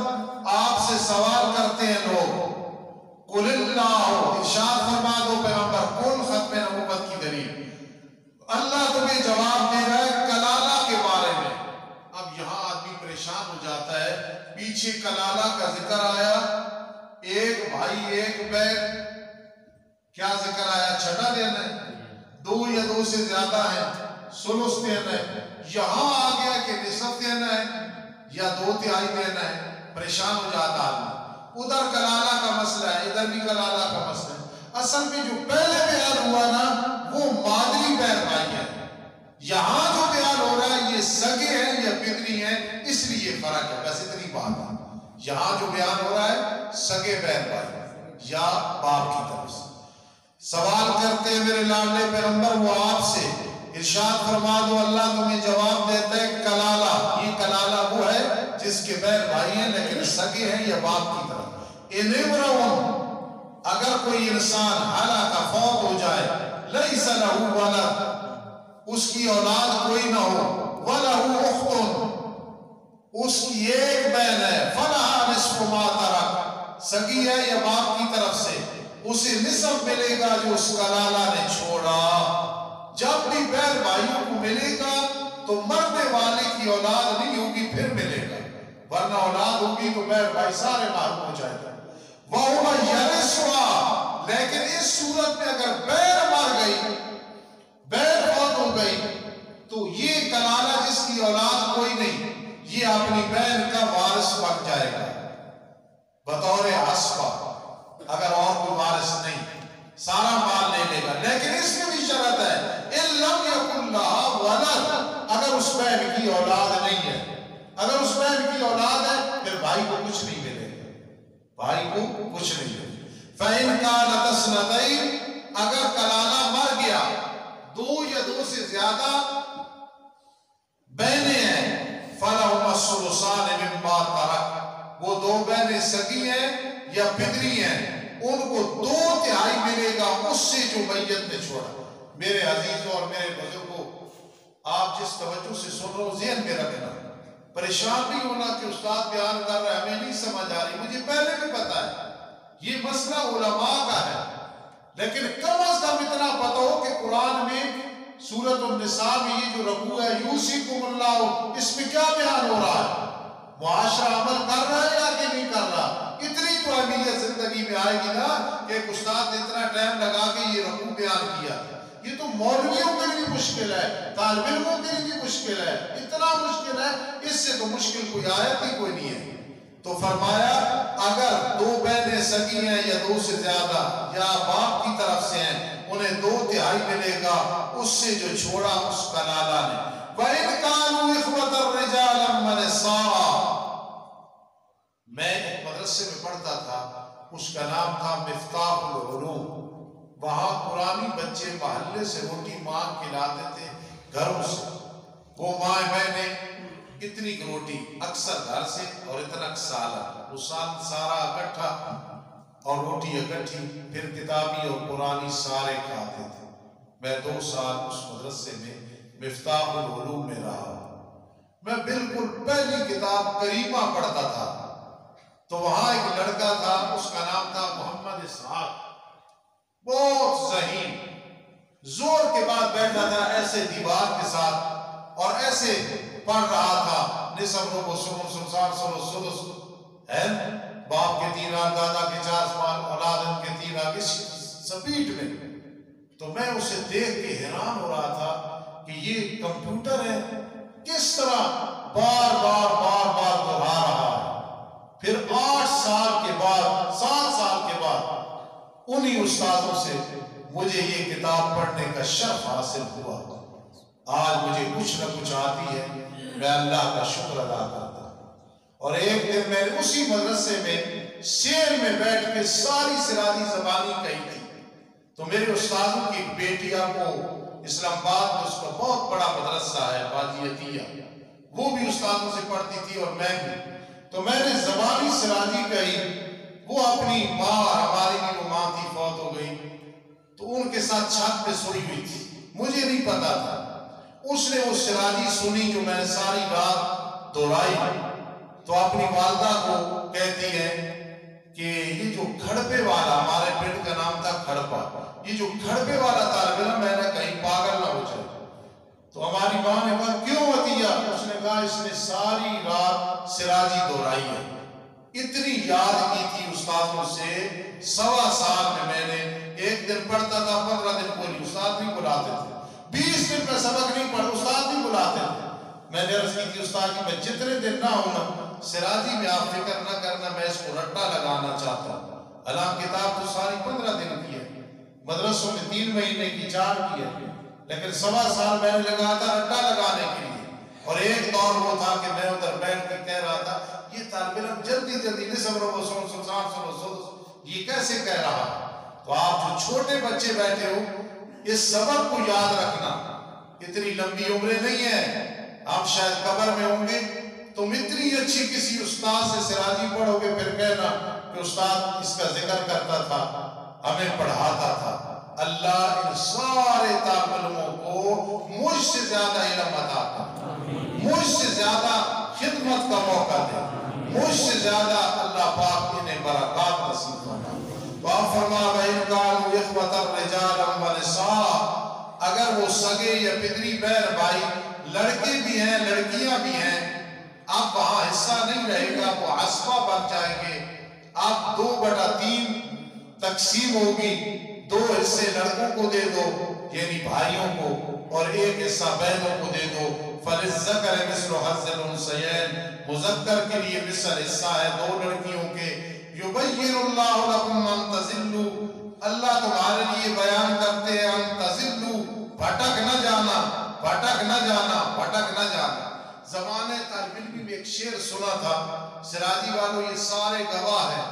آپ سے سوال کرتے ہیں لوگ، قل اللہ، ارشاد فرما دو پیغمبر، کون ختم نبوت کی دلیل، اللہ تمہیں جواب دے رہا ہے کلالہ کے بارے میں۔ اب یہاں آدمی پریشان ہو جاتا ہے، پیچھے کلالہ کا ذکر آیا، ایک بھائی ایک بہن، کیا ذکر آیا؟ چھٹا دینا ہے، 2 یا 2 سے زیادہ ہے ثلث دینا ہے، یہاں آ گیا کہ نصف دینا ہے یا 2/3 دینا ہے، پریشان ہو جاتا آدمی۔ ادھر کلالہ کا مسئلہ ہے، ادھر بھی کلالہ کا مسئلہ ہے۔ اصل میں جو پہلے بیان ہوا نا وہ مادری بہن بھائی ہے، یہاں جو بیان ہو رہا ہے یہ سگے ہیں یا پدری ہیں، اس لیے فرق ہے، بس اتنی بات ہے۔ یہاں جو بیان ہو رہا ہے سگے بہن بھائی یا باپ کی طرف سے۔ سوال کرتے ہیں میرے لاڈلے پیغمبر وہ آپ سے، ارشاد فرما دو اللہ تمہیں جواب دیتا ہے کلالہ، یہ کلالہ وہ ہے جس کے بہن بھائی ہیں لیکن سگے ہیں یا باپ کی طرف۔ ان امرؤ، اگر کوئی انسان ہلاک فوت ہو جائے، لیس لہ ولد، اس کی اولاد کوئی نہ ہو، ولہ اخت، اس کی ایک بہن ہے، فَلَهَا نِصْفُ مَا تَرَكَ، سگی ہے یا باپ کی طرف سے، اسے نصف ملے گا جو اس کلالہ نے چھوڑا۔ جب بھی بہن بھائیوں کو ملے گا تو مرنے والے کی اولاد نہیں ہوگی پھر ملے گا، ورنہ اولاد ہوگی تو بہن بھائی سارے محروم ہو جائے گا۔ وَهُوَ يَرِثُهَا، لیکن اس صورت میں اگر بہن مر گئی، بہن فوت ہو گئی، تو یہ کلالہ جس کی اولاد کوئی نہیں، یہ اپنی بہن کا وارث بن جائے گا بطور عصبہ، اگر اور کوئی وارث نہیں سارا مال لے لے گا۔ لیکن اس میں بھی شرط ہے، إِن لَمْ يَكُنْ لَهَا وَلَدٌ، اگر اس بہن کی اولاد نہیں ہے، اگر اس بہن کی اولاد ہے پھر بھائی کو کچھ نہیں ملے گا، بھائی کو کچھ نہیں ملے گا۔ فَإِنْ كَانَتْ اثْنَتَيْنِ، اگر کلالہ مر گیا، دو یا دو سے زیادہ بہنیں ہیں، فَلَهُمَا الثُّلُثَانِ مِمَّا تَرَكَ، وہ دو بہنیں سگی ہیں یا پدری ہیں، ان کو 2/3 ملے گا اس سے جو میت نے چھوڑا۔ میرے عزیزوں اور میرے بزرگوں، آپ جس توجہ سے سن رہے ہو ذہن میں رکھنا، پریشان نہیں ہونا کہ استاد بیان کر رہا ہے ہمیں نہیں سمجھ آ رہی، مجھے پہلے بھی پتا ہے یہ مسئلہ علماء کا ہے، لیکن کم از کم اتنا پتا ہو کہ قرآن میں سورۃ النساء میں یہ جو رکوع ہے یوصیکم اللہ، اس میں کیا بیان ہو رہا ہے، معاشرہ عمل کر رہا ہے یا کہ نہیں کر رہا۔ اتنی تو اہمیت زندگی میں آئے گی نا کہ ایک استاد نے اتنا ٹائم لگا کے یہ رکوع بیان کیا، یہ تو مولویوں کے لیے مشکل ہے، طالب علموں کے لیے بھی مشکل ہے، اتنا مشکل ہے، اس سے تو مشکل کوئی آیت ہی کوئی نہیں ہے۔ تو فرمایا اگر دو بہنیں سگی ہیں یا دو سے زیادہ یا باپ کی طرف سے ہیں، انہیں 2/3 ملے گا اس سے جو چھوڑا اس کلالہ نے۔ وَإِنْ كَانُوا إِخْوَةً رِجَالًا وَنِسَاءً، میں ایک مدرسے میں پڑھتا تھا، اس کا نام تھا مفتاح العلوم، وہاں قرآنی بچے محلے سے روٹی مانگ کے لاتے تھے گھروں سے، وہ ماں بہنیں اتنی روٹی اکثر گھر سے اور اتنا سالہ، وہ سال سارا اکٹھا اور روٹی اکٹھی، پھر کتابی اور قرآنی سارے کھاتے تھے۔ میں 2 سال اس مدرسے میں مفتاح العلوم میں رہا، میں بالکل پہلی کتاب کریمہ پڑھتا تھا، تو وہاں ایک لڑکا تھا، اس کا نام تھا محمد اسحاق، بہت ذہین، زور کے بعد بیٹھا تھا ایسے دیوار کے ساتھ اور ایسے پڑھ رہا تھا، نصف ربع ثمن ثلثان ثلث سدس ہے، باپ کے 3 آنکھ، دادا کے 4 سمان، اولاد ان کے 3 آنکھ، اس سپیٹ میں۔ تو میں اسے دیکھ کے حیران ہو رہا تھا کہ یہ کمپیوٹر ہے، کس طرح بار بار بار بار دہرا رہا ہے۔ پھر 8 سال کے بعد، 7 سال کے بعد انہی استادوں سے مجھے یہ کتاب پڑھنے کا شرف حاصل ہوا۔ آج مجھے کچھ نہ کچھ آتی ہے، میں اللہ کا شکر ادا کرتا ہوں۔ اور ایک دن میں اسی مدرسے میں شیر میں بیٹھ کے ساری سرادی زبانی کہی تھی، تو میرے استادوں کی بیٹیاں کو اسلام آباد میں اس کا بہت بڑا مدرسہ ہے باجی عطیہ، وہ بھی استادوں سے پڑھتی تھی اور میں بھی، تو میں نے زبانی سرادی کہی، وہ اپنی ماں، ہماری بھی وہ ماں تھی، فوت ہو گئی، تو ان کے ساتھ چھت پہ سوئی ہوئی تھی، مجھے نہیں پتا تھا، اس نے وہ سرادی سنی جو میں نے ساری رات دہرائی، تو اپنی والدہ کو کہتی ہے کہ یہ جو کھڑپے والا، ہمارے پنڈ کا نام تھا کھڑپا، یہ جو کھڑپے والا طالب علم ہے نا کہیں پاگل نہ ہو جائے۔ تو ہماری ماں نے کہا کیوں عطیہ؟ اس نے کہا اس نے ساری رات سراجی دہرائی ہے، اتنی یاد کی تھی استادوں سے، 1.25 سال میں نے ایک دن پڑھتا تھا، 15 دن کوئی نہیں، استاد بھی بلاتے تھے، 20 دن میں سبق نہیں پڑھا، استاد بھی بلاتے تھے۔ میں نے عرض کی تھی استاد کی میں جتنے دن نہ ہونا سراجی میں آپ فکر نہ کرنا، میں اس کو رٹا لگانا چاہتا ہوں، علام کتاب تو ساری 15 دن کی ہے، مدرسوں میں 3 مہینے کی 4 کی ہے، لیکن 1.25 سال میں نے لگا تھا رٹا لگانے کے لیے۔ اور ایک دور وہ تھا کہ میں ادھر بیٹھ کے کہہ رہا تھا یہ طالب علم جلدی جلدی نصف ربع ثمن ثلثان ثلث سدس یہ کیسے کہہ رہا؟ تو آپ جو چھوٹے بچے بیٹھے ہو اس سبق کو یاد رکھنا، اتنی لمبی عمریں نہیں ہیں، آپ شاید قبر میں ہوں گے، تم اتنی اچھی کسی استاد سے سراجی پڑھو گے پھر کہنا کہ استاد اس کا ذکر کرتا تھا، ہمیں پڑھاتا تھا۔ اللہ ان سارے طالب علموں کو مجھ سے زیادہ علم عطا کرے، مجھ سے زیادہ خدمت کا موقع دے، مجھ سے زیادہ اللہ پاک انہیں برکات نصیب فرما۔ وہاں فرما وَإِنْ كَانُوا إِخْوَةً رِجَالًا وَنِسَاءً، اگر وہ سگے یا پدری بہن بھائی لڑکے بھی ہیں لڑکیاں بھی ہیں، اب وہاں حصہ نہیں رہے گا، وہ عصبہ بن جائیں گے۔ اب 2/3 تقسیم ہوگی، 2 حصے لڑکوں کو دے دو یعنی بھائیوں کو، اور 1 حصہ بہنوں کو دے دو۔ فَلِلذَّكَرِ مِثْلُ حَظِّ الْأُنثَيَيْنِ، مذکر کے لیے مثل حصہ ہے 2 لڑکیوں کے۔ يُبَيِّنُ اللَّهُ لَكُمْ أَن تَضِلُّوا، اللہ تمہارے لیے بیان کرتے ہیں أَن تَضِلُّوا، بھٹک نہ جانا، بھٹک نہ جانا، بھٹک نہ جانا۔ زمانے طالب علم میں ایک شعر سنا تھا، سراجی والوں یہ سارے گواہ ہیں،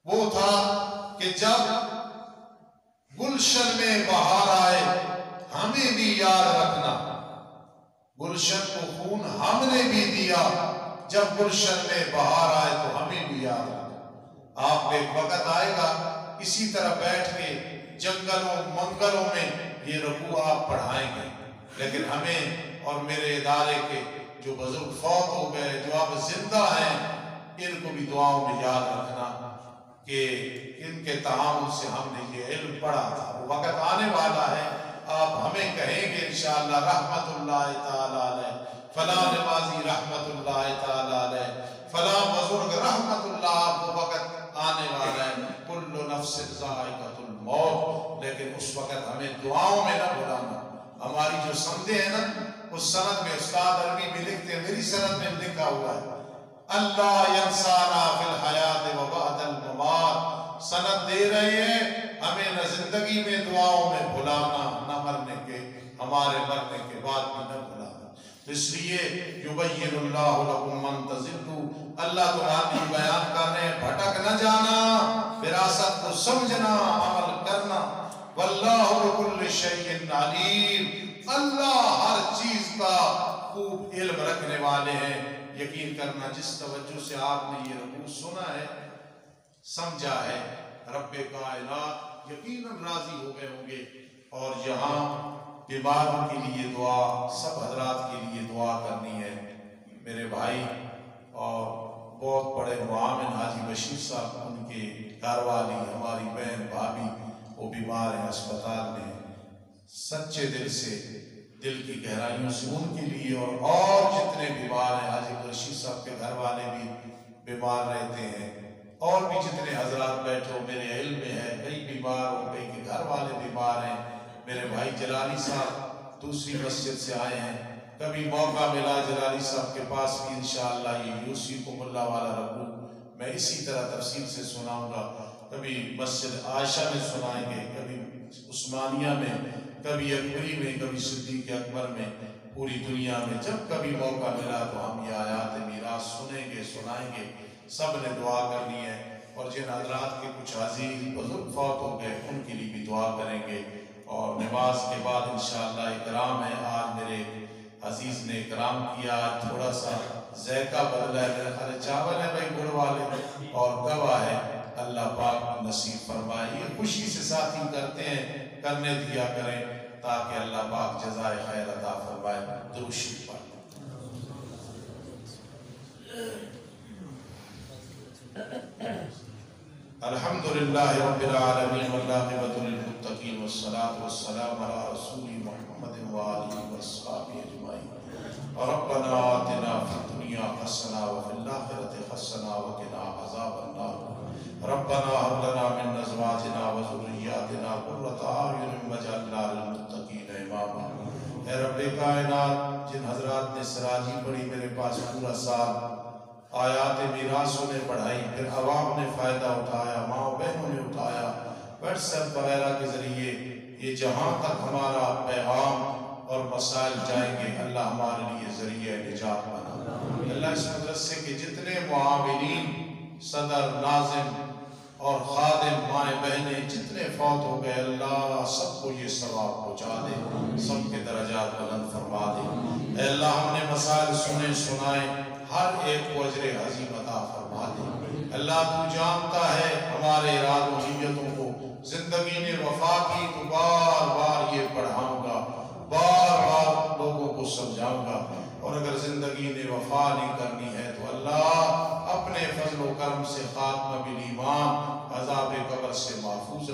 وہ تھا کہ جب گلشن میں بہار آئے ہمیں بھی یاد رکھنا، گلشن کو خون ہم نے بھی دیا، جب گلشن میں بہار آئے تو ہمیں بھی یاد رکھنا۔ آپ کو ایک وقت آئے گا اسی طرح بیٹھ کے جنگلوں منگلوں میں یہ رکوع آپ پڑھائیں گے، لیکن ہمیں اور میرے ادارے کے جو بزرگ فوت ہو گئے، جو اب زندہ ہیں، ان کو بھی دعاؤں میں یاد رکھنا کہ ان کے تعامل سے ہم نے یہ علم پڑھا تھا۔ وہ وقت آنے والا ہے، آپ ہمیں کہیں گے انشاءاللہ رحمت اللہ تعالی علیہ، فلاں نمازی رحمت اللہ تعالی علیہ، فلاں بزرگ رحمت اللہ، آپ کو وقت آنے والا ہے، کل نفس ذائقۃ الموت، لیکن اس وقت ہمیں دعاؤں میں نہ بھلانا۔ ہماری جو سندیں ہیں نا، اس سند میں استاد عربی بھی لکھتے ہیں، میری سند میں لکھا ہوا ہے اللہ ینسانا فی الحیات و بعد الممات، سند دے رہے ہیں ہمیں نہ زندگی میں دعاؤں میں بھلانا، نہ مرنے کے، ہمارے مرنے کے بعد بھی نہ بھلانا۔ تو اس لیے یبین اللہ لکم ان تضلوا، اللہ تمہارے لیے بیان کر رہے ہیں بھٹک نہ جانا، وراثت کو سمجھنا، عمل کرنا۔ واللہ بکل شیء علیم، اللہ ہر چیز کا خوب علم رکھنے والے ہیں۔ یقین کرنا جس توجہ سے آپ نے یہ رکوع سنا ہے، سمجھا ہے، رب کائنات یقیناً راضی ہو گئے ہوں گے۔ اور یہاں بیماروں کے لیے دعا، سب حضرات کے لیے دعا کرنی ہے۔ میرے بھائی اور بہت بڑے معاون حاجی بشیر صاحب، ان کے گھر والی ہماری بہن بھابھی وہ بیمار ہیں اسپتال میں، سچے دل سے، دل کی گہرائیوں سے ان کے لیے اور جتنے بیمار ہیں، حاجی رشید صاحب کے گھر والے بھی بیمار رہتے ہیں، اور بھی جتنے حضرات بیٹھے ہو، میرے علم میں ہے کئی بیمار ہو، کئی کے گھر والے بیمار ہیں۔ میرے بھائی جلالی صاحب دوسری مسجد سے آئے ہیں، کبھی موقع ملا جلالی صاحب کے پاس بھی انشاءاللہ یہ یوسیکم اللہ والا رکوع میں اسی طرح تفصیل سے سناؤں گا، کبھی مسجد عائشہ میں سنائیں گے، کبھی عثمانیہ میں، کبھی اکبری میں، کبھی صدیق اکبر میں، پوری دنیا میں جب کبھی موقع ملا تو ہم یہ آیات میراث سنیں گے، سنائیں گے۔ سب نے دعا کرنی ہے، اور جن حضرات کے کچھ عزیز بزرگ فوت ہو گئے ان کے لیے بھی دعا کریں گے۔ اور نماز کے بعد انشاءاللہ اکرام ہے، آج میرے عزیز نے اکرام کیا، تھوڑا سا ذائقہ بدلا ہے، میرے خیال چاول ہے بھائی گڑ والے اور گوا ہے، اللہ پاک نصیب فرمائے۔ یہ خوشی سے ساتھی کرتے ہیں، کرنے دیا کریں تاکہ اللہ پاک جزائے خیر عطا فرمائے۔ درود شریف پڑھیں۔ الحمدللہ رب العالمین والعاقبۃ للمتقین والصلاۃ والسلام علی رسول محمد وآلہ وصحبہ اجمعین۔ ربنا آتنا فی الدنیا حسنہ وفی الآخرۃ حسنہ وقنا عذاب النار۔ ربنا هب لنا من ازواجنا وذریاتنا قرۃ اعین واجعلنا للمتقین اماما۔ اے رب کائنات، جن حضرات نے سراجی پڑھی میرے پاس پورا سال، آیات میراثوں نے پڑھائی، پھر عوام نے فائدہ اٹھایا، ماں بہنوں نے اٹھایا، واٹس ایپ وغیرہ کے ذریعے، یہ جہاں تک ہمارا پیغام اور مسائل جائیں گے، اللہ ہمارے لیے ذریعہ نجات بنا۔ اللہ اس مدرسے کے جتنے معاونین، صدر، ناظم اور خادم، مائیں بہنیں جتنے فوت ہو گئے، اللہ سب کو یہ ثواب پہنچا دے، سب کے درجات بلند فرما دے۔ اے اللہ ہم نے مسائل سنے سنائے، ہر ایک کو اجر عظیم عطا فرما دے۔ اللہ تو جانتا ہے ہمارے اراد و نیتوں کو، زندگی نے وفا کی تو بار بار یہ پڑھاؤں گا، بار بار لوگوں کو سمجھاؤں گا، اور اگر زندگی نے وفا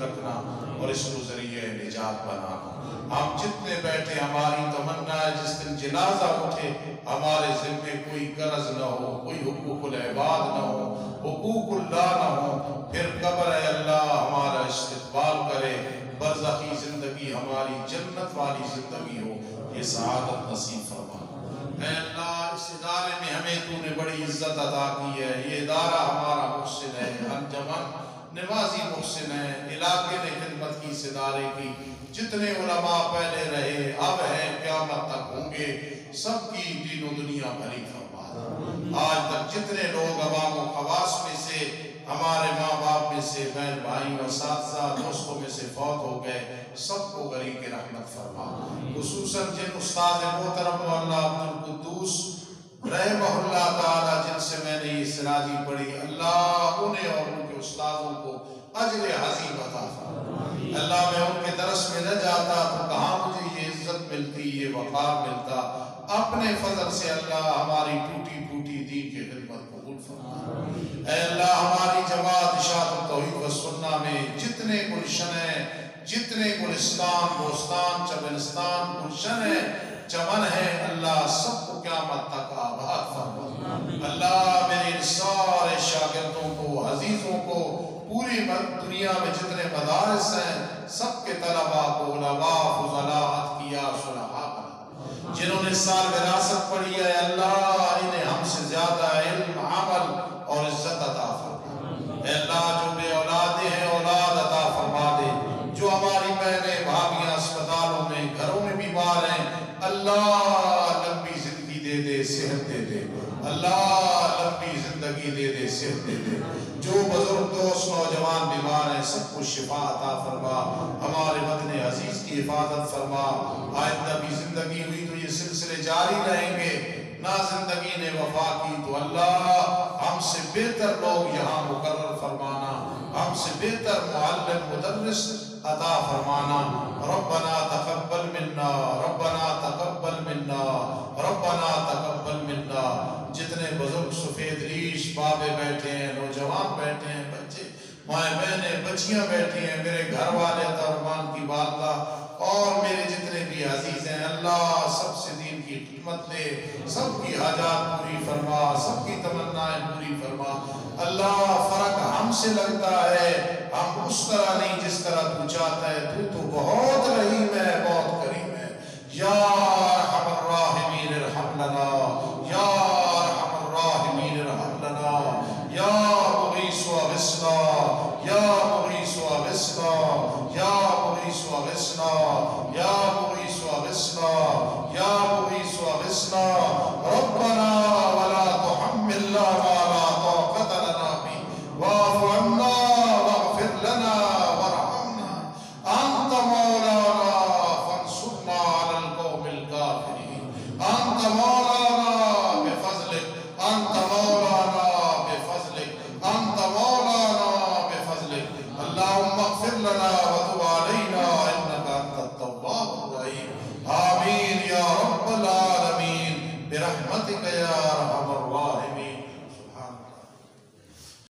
رکھنا اور اس کو ذریعہ نجات بنانا۔ ہم جتنے بیٹھے ہماری تمنا ہے جس دن جنازہ اٹھے ہمارے ذمے کوئی قرض نہ ہو، کوئی حقوق العباد نہ ہو، حقوق اللہ نہ ہو، پھر قبر ہے اللہ ہمارا استقبال کرے، برزخی زندگی ہماری جنت والی زندگی ہو، یہ سعادت نصیب فرما۔ اے اللہ اس ادارے میں ہمیں تو نے بڑی عزت عطا کی ہے، یہ ادارہ ہمارا محسن ہے، انجمن نمازی محسن ہے، علاقے نے خدمت کی اس ادارے کی، جتنے علماء پہلے رہے اب ہیں قیامت تک ہوں گے، سب کی دین و دنیا بھلی فرما دے۔ آج تک جتنے لوگ عوام و خواص میں سے، ہمارے ماں باپ میں سے، بہن بھائی و اساتذہ دوستوں میں سے فوت ہو گئے، سب کو غریق رحمت فرما۔ خصوصاً جن استاد محترم مولانا عبد القدوس رحمہ اللہ تعالی جن سے میں نے یہ سراجی پڑھی، اللہ انہیں اور ان کے استادوں کو اجر عظیم عطا فرما۔ اللہ میں ان کے درس میں نہ جاتا تو کہاں مجھے یہ عزت ملتی، یہ وقار ملتا، اپنے فضل سے اللہ ہماری ٹوٹی پھوٹی دین کی خدمت قبول فرما۔ اے اللہ ہماری جماعت اشاعت التوحید و سنہ میں جتنے گلشن ہیں، جتنے گلستان بوستان چمنستان گلشن ہیں چمن ہے، اللہ سب کو قیامت تک آباد فرما۔ اللہ میرے ان سارے شاگردوں کو، عزیزوں کو، پوری دنیا میں جتنے مدارس ہیں سب کے طلباء کو علماء فضلاء اتقیاء صلحاء بنا، جنہوں نے سال وراثت پڑھی ہے اللہ انہیں ہم سے زیادہ علم عمل اور عزت عطا فرما۔ اے اللہ جو بے اولادیں ہیں اولاد عطا فرما دے، جو ہماری بہنیں بھابیاں اسپتالوں میں گھروں میں بیمار ہیں اللہ لمبی زندگی دے دے، صحت دے دے، اللہ لمبی زندگی دے دے، صحت دے دے، جو بزرگ دوست نوجوان بیمار ہیں سب کو شفا عطا فرما، ہمارے وطن عزیز کی حفاظت فرما۔ آئندہ بھی زندگی ہوئی تو یہ سلسلے جاری رہیں گے، نہ زندگی نے وفا کی تو اللہ ہم سے بہتر لوگ یہاں مقرر فرمانا، ہم سے بہتر معلم مدرس عطا فرمانا۔ ربنا تقبل منا، ربنا تقبل منا، ربنا تقبل منا۔ جتنے بزرگ سفید ریش بابے بیٹھے ہیں، نوجوان بیٹھے ہیں، بچے مائیں بہنیں بچیاں بیٹھی ہیں، میرے گھر والے ترمان کی والدہ اور میرے جتنے بھی عزیز ہیں، اللہ سب سے دین کی خدمت لے، سب کی حاجات پوری فرما، سب کی تمنائیں پوری فرما۔ اللہ فرق ہم سے لگتا ہے، ہم اس طرح نہیں جس طرح تو چاہتا ہے، تو بہت رحیم ہے، بہت کریم ہے۔ یا ارحم الراحمین ارحم لنا، یا ارحم الراحمین ارحم لنا، یا مغیث اغثنا، یا مغیث اغثنا، یا مغیث اغثنا۔